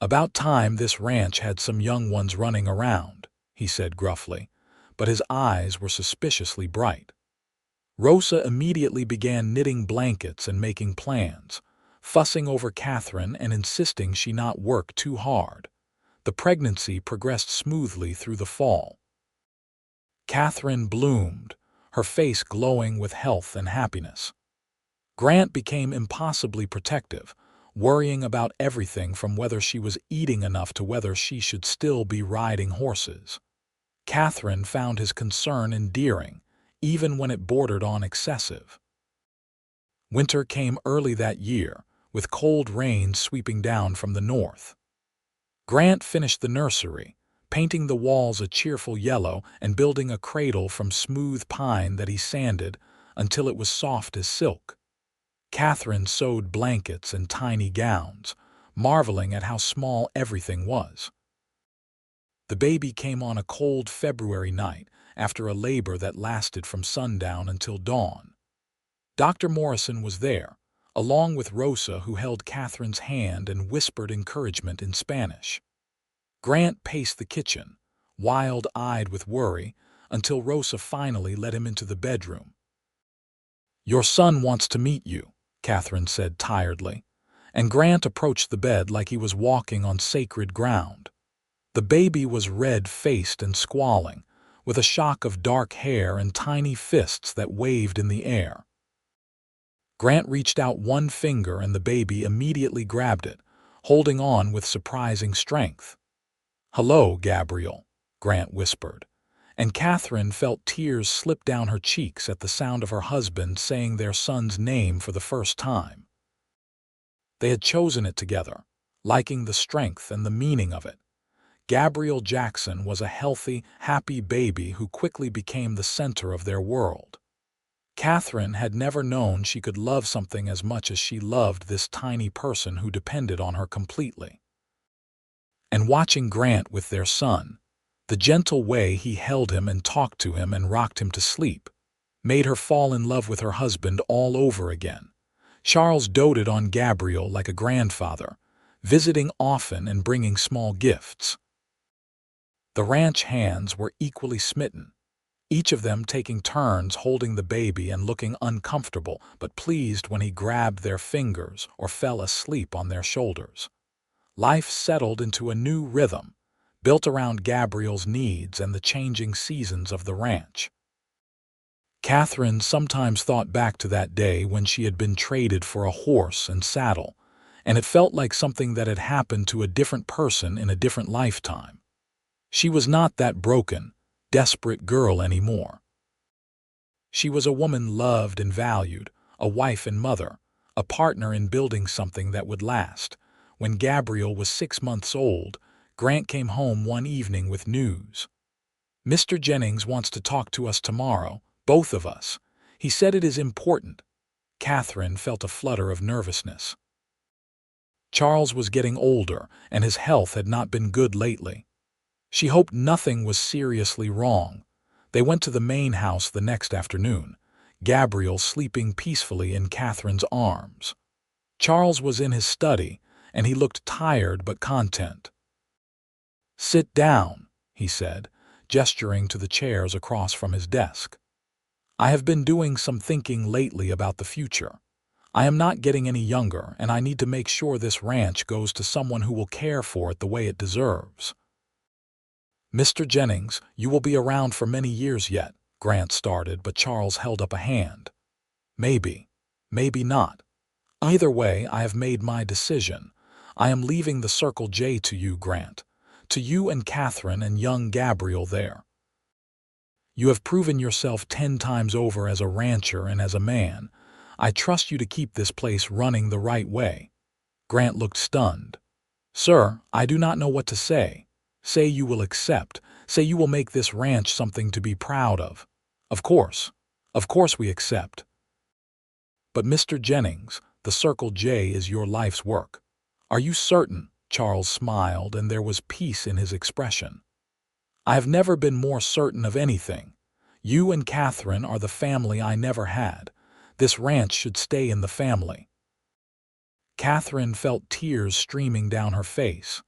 "About time this ranch had some young ones running around," he said gruffly, but his eyes were suspiciously bright. Rosa immediately began knitting blankets and making plans, fussing over Katherine and insisting she not work too hard. The pregnancy progressed smoothly through the fall. Katherine bloomed, her face glowing with health and happiness. Grant became impossibly protective, worrying about everything from whether she was eating enough to whether she should still be riding horses. Katherine found his concern endearing, even when it bordered on excessive. Winter came early that year, with cold rains sweeping down from the north. Grant finished the nursery, painting the walls a cheerful yellow and building a cradle from smooth pine that he sanded until it was soft as silk. Katherine sewed blankets and tiny gowns, marveling at how small everything was. The baby came on a cold February night after a labor that lasted from sundown until dawn. Dr. Morrison was there, along with Rosa, who held Katherine's hand and whispered encouragement in Spanish. Grant paced the kitchen, wild-eyed with worry, until Rosa finally led him into the bedroom. "Your son wants to meet you," Katherine said tiredly, and Grant approached the bed like he was walking on sacred ground. The baby was red-faced and squalling, with a shock of dark hair and tiny fists that waved in the air. Grant reached out one finger and the baby immediately grabbed it, holding on with surprising strength. "Hello, Gabriel," Grant whispered, and Katherine felt tears slip down her cheeks at the sound of her husband saying their son's name for the first time. They had chosen it together, liking the strength and the meaning of it. Gabriel Jackson was a healthy, happy baby who quickly became the center of their world. Katherine had never known she could love something as much as she loved this tiny person who depended on her completely. And watching Grant with their son, the gentle way he held him and talked to him and rocked him to sleep, made her fall in love with her husband all over again. Charles doted on Gabriel like a grandfather, visiting often and bringing small gifts. The ranch hands were equally smitten, each of them taking turns holding the baby and looking uncomfortable but pleased when he grabbed their fingers or fell asleep on their shoulders. Life settled into a new rhythm, built around Gabriel's needs and the changing seasons of the ranch. Katherine sometimes thought back to that day when she had been traded for a horse and saddle, and it felt like something that had happened to a different person in a different lifetime. She was not that broken, desperate girl anymore. She was a woman loved and valued, a wife and mother, a partner in building something that would last. When Gabriel was 6 months old, Grant came home one evening with news. "Mr. Jennings wants to talk to us tomorrow, both of us. He said it is important." Katherine felt a flutter of nervousness. Charles was getting older, and his health had not been good lately. She hoped nothing was seriously wrong. They went to the main house the next afternoon, Gabriel sleeping peacefully in Catherine's arms. Charles was in his study, and he looked tired but content. "Sit down," he said, gesturing to the chairs across from his desk. "I have been doing some thinking lately about the future. I am not getting any younger, and I need to make sure this ranch goes to someone who will care for it the way it deserves." "Mr. Jennings, you will be around for many years yet," Grant started, but Charles held up a hand. "Maybe. Maybe not. Either way, I have made my decision. I am leaving the Circle J to you, Grant. To you and Katherine and young Gabriel there. You have proven yourself 10 times over as a rancher and as a man. I trust you to keep this place running the right way." Grant looked stunned. "Sir, I do not know what to say. Say you will accept. Say you will make this ranch something to be proud of. Of course we accept." "But Mr. Jennings, the Circle J is your life's work. Are you certain?" Charles smiled, and there was peace in his expression. "I have never been more certain of anything. You and Katherine are the family I never had. This ranch should stay in the family." Katherine felt tears streaming down her face.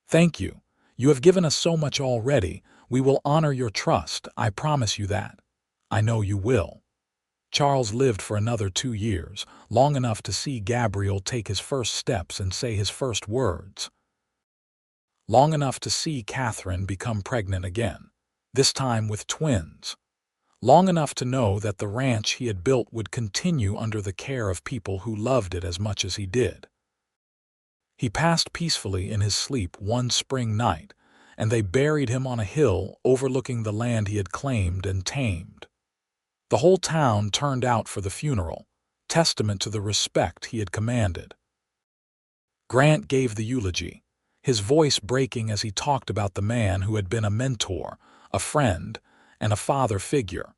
"Thank you. You have given us so much already. We will honor your trust, I promise you that. I know you will." Charles lived for another 2 years, long enough to see Gabriel take his first steps and say his first words. Long enough to see Katherine become pregnant again, this time with twins. Long enough to know that the ranch he had built would continue under the care of people who loved it as much as he did. He passed peacefully in his sleep one spring night, and they buried him on a hill overlooking the land he had claimed and tamed. The whole town turned out for the funeral, testament to the respect he had commanded. Grant gave the eulogy, his voice breaking as he talked about the man who had been a mentor, a friend, and a father figure.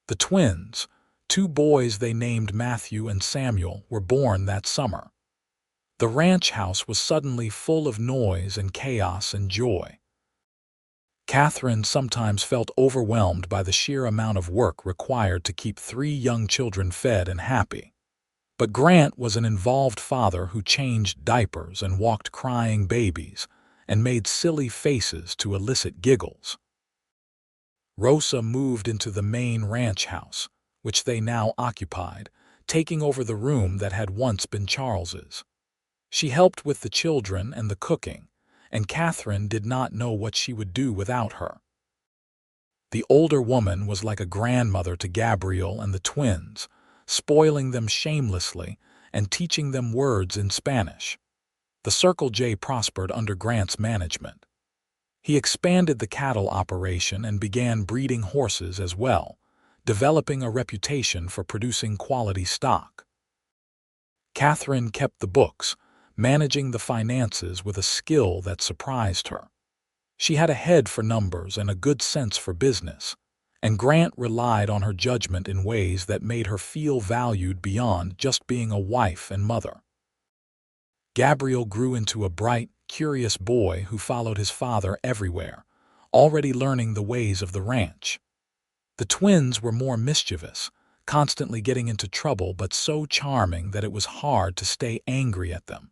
The twins, 2 boys they named Matthew and Samuel, were born that summer. The ranch house was suddenly full of noise and chaos and joy. Katherine sometimes felt overwhelmed by the sheer amount of work required to keep 3 young children fed and happy. But Grant was an involved father who changed diapers and walked crying babies and made silly faces to elicit giggles. Rosa moved into the main ranch house, which they now occupied, taking over the room that had once been Charles's. She helped with the children and the cooking, and Katherine did not know what she would do without her. The older woman was like a grandmother to Gabriel and the twins, spoiling them shamelessly and teaching them words in Spanish. The Circle J prospered under Grant's management. He expanded the cattle operation and began breeding horses as well, developing a reputation for producing quality stock. Katherine kept the books, managing the finances with a skill that surprised her. She had a head for numbers and a good sense for business, and Grant relied on her judgment in ways that made her feel valued beyond just being a wife and mother. Gabriel grew into a bright, curious boy who followed his father everywhere, already learning the ways of the ranch. The twins were more mischievous, constantly getting into trouble but so charming that it was hard to stay angry at them.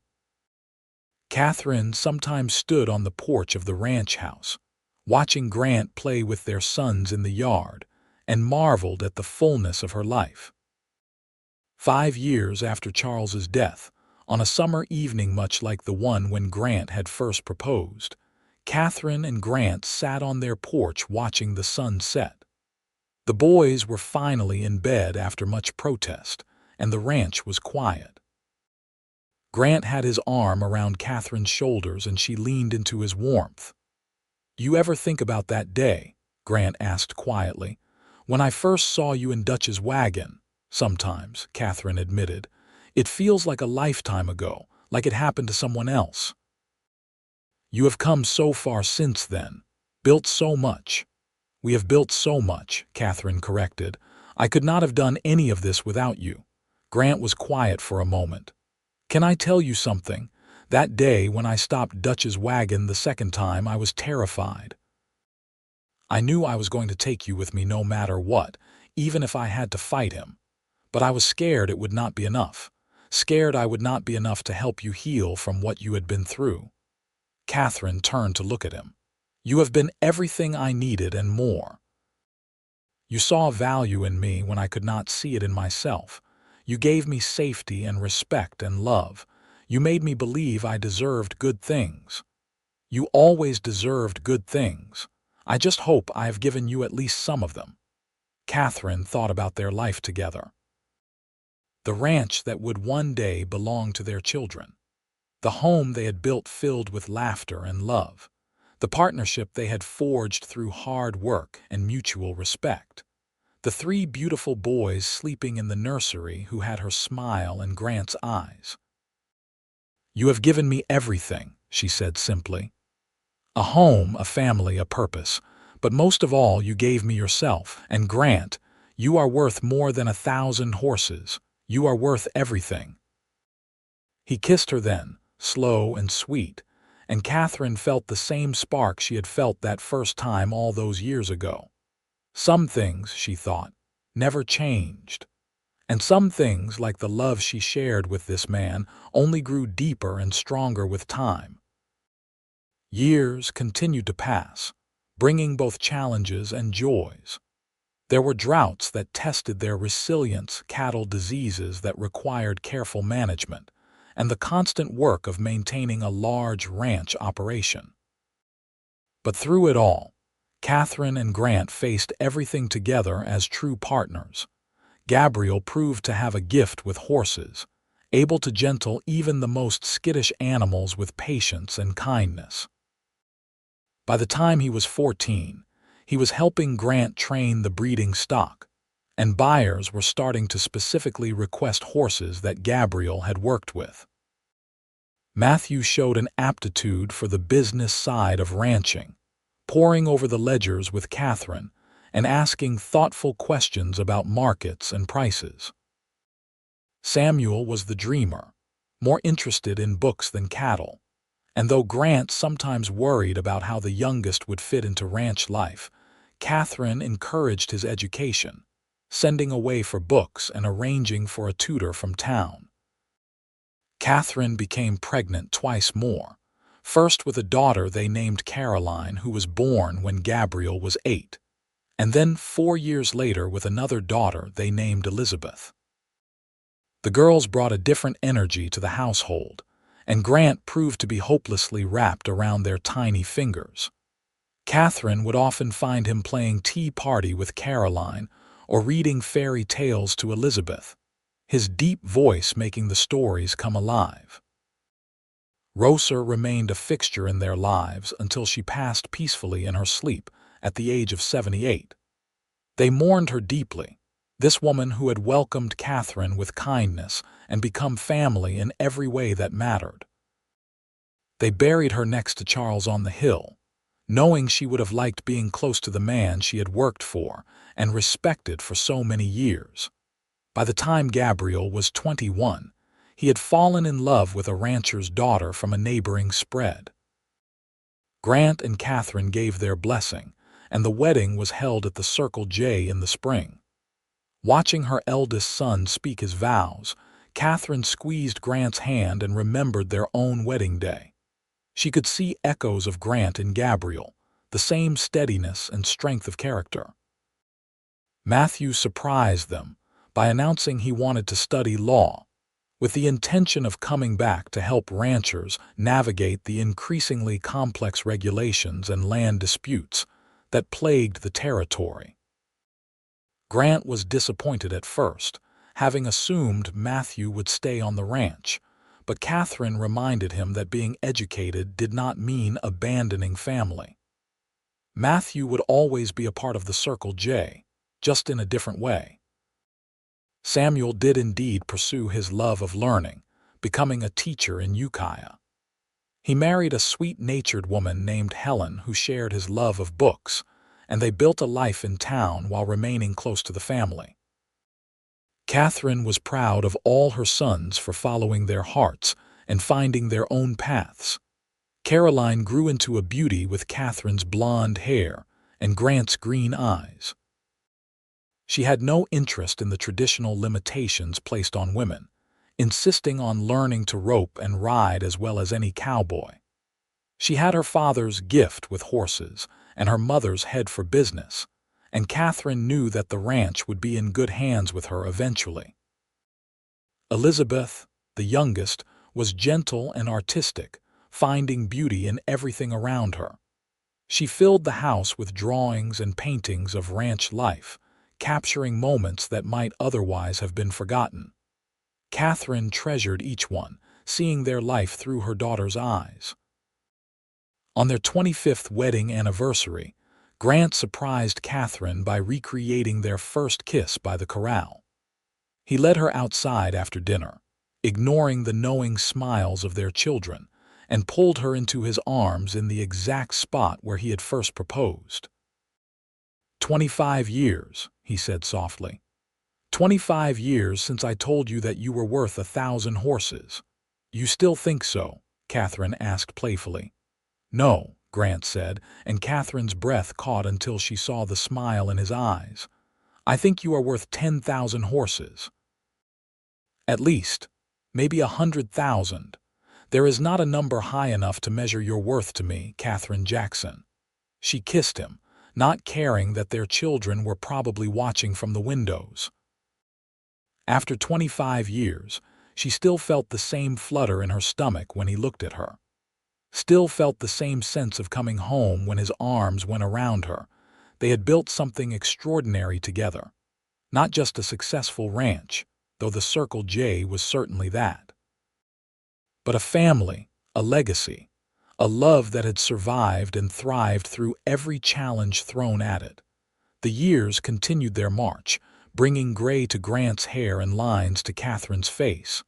Katherine sometimes stood on the porch of the ranch house, watching Grant play with their sons in the yard, and marveled at the fullness of her life. 5 years after Charles's death, on a summer evening much like the one when Grant had first proposed, Katherine and Grant sat on their porch watching the sun set. The boys were finally in bed after much protest, and the ranch was quiet. Grant had his arm around Katherine's shoulders and she leaned into his warmth. "You ever think about that day?" Grant asked quietly. "When I first saw you in Dutch's wagon?" "Sometimes," Katherine admitted. "It feels like a lifetime ago, like it happened to someone else." "You have come so far since then, built so much." "We have built so much," Katherine corrected. "I could not have done any of this without you." Grant was quiet for a moment. "Can I tell you something? That day when I stopped Dutch's wagon the second time, I was terrified. I knew I was going to take you with me no matter what, even if I had to fight him. But I was scared it would not be enough. Scared I would not be enough to help you heal from what you had been through. Katherine turned to look at him. You have been everything I needed and more. You saw value in me when I could not see it in myself. You gave me safety and respect and love. You made me believe I deserved good things. You always deserved good things. I just hope I have given you at least some of them. Katherine thought about their life together. The ranch that would one day belong to their children. The home they had built filled with laughter and love. The partnership they had forged through hard work and mutual respect. The three beautiful boys sleeping in the nursery who had her smile and Grant's eyes. You have given me everything, she said simply. A home, a family, a purpose. But most of all, you gave me yourself. And Grant, you are worth more than 1,000 horses. You are worth everything. He kissed her then, slow and sweet, and Katherine felt the same spark she had felt that first time all those years ago. Some things, she thought, never changed. And some things, like the love she shared with this man, only grew deeper and stronger with time. Years continued to pass, bringing both challenges and joys. There were droughts that tested their resilience, cattle diseases that required careful management, and the constant work of maintaining a large ranch operation. But through it all, Katherine and Grant faced everything together as true partners. Gabriel proved to have a gift with horses, able to gentle even the most skittish animals with patience and kindness. By the time he was 14, he was helping Grant train the breeding stock, and buyers were starting to specifically request horses that Gabriel had worked with. Matthew showed an aptitude for the business side of ranching, poring over the ledgers with Katherine and asking thoughtful questions about markets and prices. Samuel was the dreamer, more interested in books than cattle, and though Grant sometimes worried about how the youngest would fit into ranch life, Katherine encouraged his education, sending away for books and arranging for a tutor from town. Katherine became pregnant twice more, first with a daughter they named Caroline, who was born when Gabriel was 8, and then 4 years later with another daughter they named Elizabeth. The girls brought a different energy to the household, and Grant proved to be hopelessly wrapped around their tiny fingers. Katherine would often find him playing tea party with Caroline or reading fairy tales to Elizabeth, his deep voice making the stories come alive. Rosa remained a fixture in their lives until she passed peacefully in her sleep at the age of 78. They mourned her deeply, this woman who had welcomed Katherine with kindness and become family in every way that mattered. They buried her next to Charles on the hill, knowing she would have liked being close to the man she had worked for and respected for so many years. By the time Gabriel was 21, he had fallen in love with a rancher's daughter from a neighboring spread. Grant and Katherine gave their blessing, and the wedding was held at the Circle J in the spring. Watching her eldest son speak his vows, Katherine squeezed Grant's hand and remembered their own wedding day. She could see echoes of Grant in Gabriel, the same steadiness and strength of character. Matthew surprised them by announcing he wanted to study law, with the intention of coming back to help ranchers navigate the increasingly complex regulations and land disputes that plagued the territory. Grant was disappointed at first, having assumed Matthew would stay on the ranch, but Katherine reminded him that being educated did not mean abandoning family. Matthew would always be a part of the Circle J, just in a different way. Samuel did indeed pursue his love of learning, becoming a teacher in Ukiah. He married a sweet-natured woman named Helen who shared his love of books, and they built a life in town while remaining close to the family. Katherine was proud of all her sons for following their hearts and finding their own paths. Caroline grew into a beauty with Katherine's blonde hair and Grant's green eyes. She had no interest in the traditional limitations placed on women, insisting on learning to rope and ride as well as any cowboy. She had her father's gift with horses and her mother's head for business, and Katherine knew that the ranch would be in good hands with her eventually. Elizabeth, the youngest, was gentle and artistic, finding beauty in everything around her. She filled the house with drawings and paintings of ranch life, capturing moments that might otherwise have been forgotten. Katherine treasured each one, seeing their life through her daughter's eyes. On their 25th wedding anniversary, Grant surprised Katherine by recreating their first kiss by the corral. He led her outside after dinner, ignoring the knowing smiles of their children, and pulled her into his arms in the exact spot where he had first proposed. 25 years, he said softly. 25 years since I told you that you were worth 1,000 horses. You still think so? Katherine asked playfully. No, Grant said, and Katherine's breath caught until she saw the smile in his eyes. I think you are worth 10,000 horses. At least, maybe 100,000. There is not a number high enough to measure your worth to me, Katherine Jackson. She kissed him, not caring that their children were probably watching from the windows. After 25 years, she still felt the same flutter in her stomach when he looked at her. Still felt the same sense of coming home when his arms went around her. They had built something extraordinary together. Not just a successful ranch, though the Circle J was certainly that. But a family, a legacy, a love that had survived and thrived through every challenge thrown at it. The years continued their march, bringing gray to Grant's hair and lines to Katherine's face.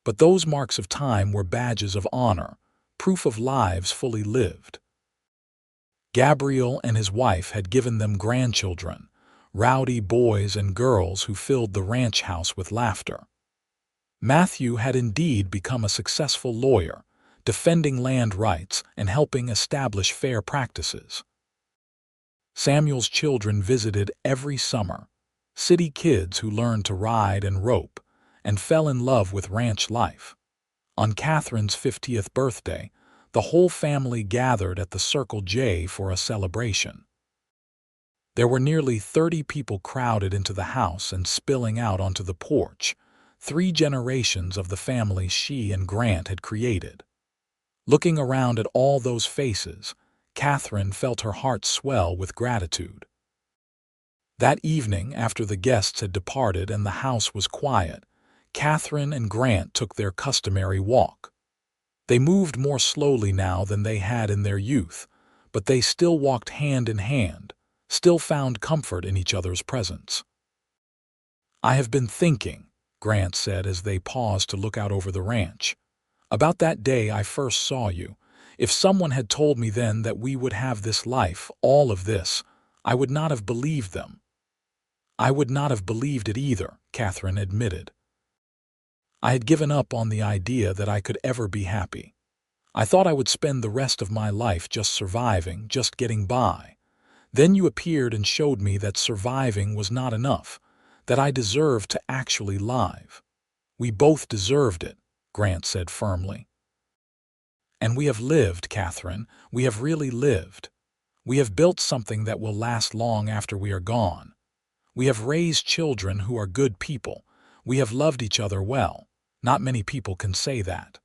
But those marks of time were badges of honor, proof of lives fully lived. Gabriel and his wife had given them grandchildren, rowdy boys and girls who filled the ranch house with laughter. Matthew had indeed become a successful lawyer, defending land rights and helping establish fair practices. Samuel's children visited every summer, city kids who learned to ride and rope, and fell in love with ranch life. On Katherine's 50th birthday, the whole family gathered at the Circle J for a celebration. There were nearly 30 people crowded into the house and spilling out onto the porch, 3 generations of the family she and Grant had created. Looking around at all those faces, Katherine felt her heart swell with gratitude. That evening, after the guests had departed and the house was quiet, Katherine and Grant took their customary walk. They moved more slowly now than they had in their youth, but they still walked hand in hand, still found comfort in each other's presence. I have been thinking, Grant said as they paused to look out over the ranch, about that day I first saw you. If someone had told me then that we would have this life, all of this, I would not have believed them. I would not have believed it either, Katherine admitted. I had given up on the idea that I could ever be happy. I thought I would spend the rest of my life just surviving, just getting by. Then you appeared and showed me that surviving was not enough, that I deserved to actually live. We both deserved it, Grant said firmly. And we have lived, Katherine. We have really lived. We have built something that will last long after we are gone. We have raised children who are good people. We have loved each other well. Not many people can say that.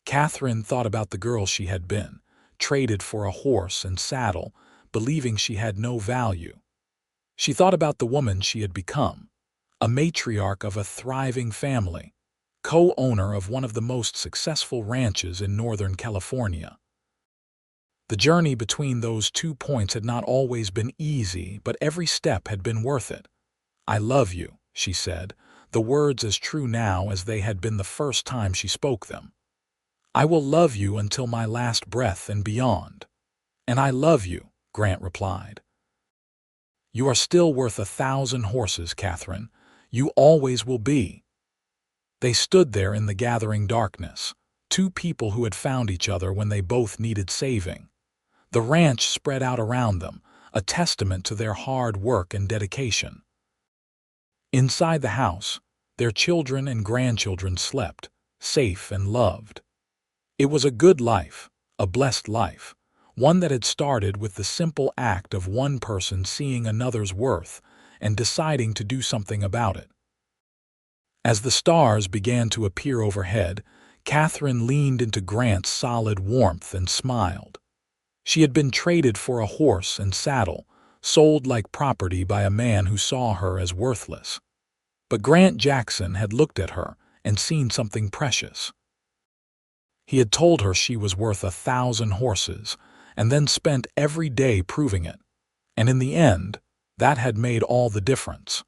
Katherine thought about the girl she had been, traded for a horse and saddle, believing she had no value. She thought about the woman she had become, a matriarch of a thriving family, co-owner of one of the most successful ranches in Northern California. The journey between those 2 points had not always been easy, but every step had been worth it. I love you, she said, the words as true now as they had been the first time she spoke them. I will love you until my last breath and beyond. And I love you, Grant replied. You are still worth 1,000 horses, Katherine. You always will be. They stood there in the gathering darkness, two people who had found each other when they both needed saving. The ranch spread out around them, a testament to their hard work and dedication. Inside the house, their children and grandchildren slept, safe and loved. It was a good life, a blessed life, one that had started with the simple act of one person seeing another's worth and deciding to do something about it. As the stars began to appear overhead, Katherine leaned into Grant's solid warmth and smiled. She had been traded for a horse and saddle, sold like property by a man who saw her as worthless. But Grant Jackson had looked at her and seen something precious. He had told her she was worth 1,000 horses, and then spent every day proving it. And in the end, that had made all the difference.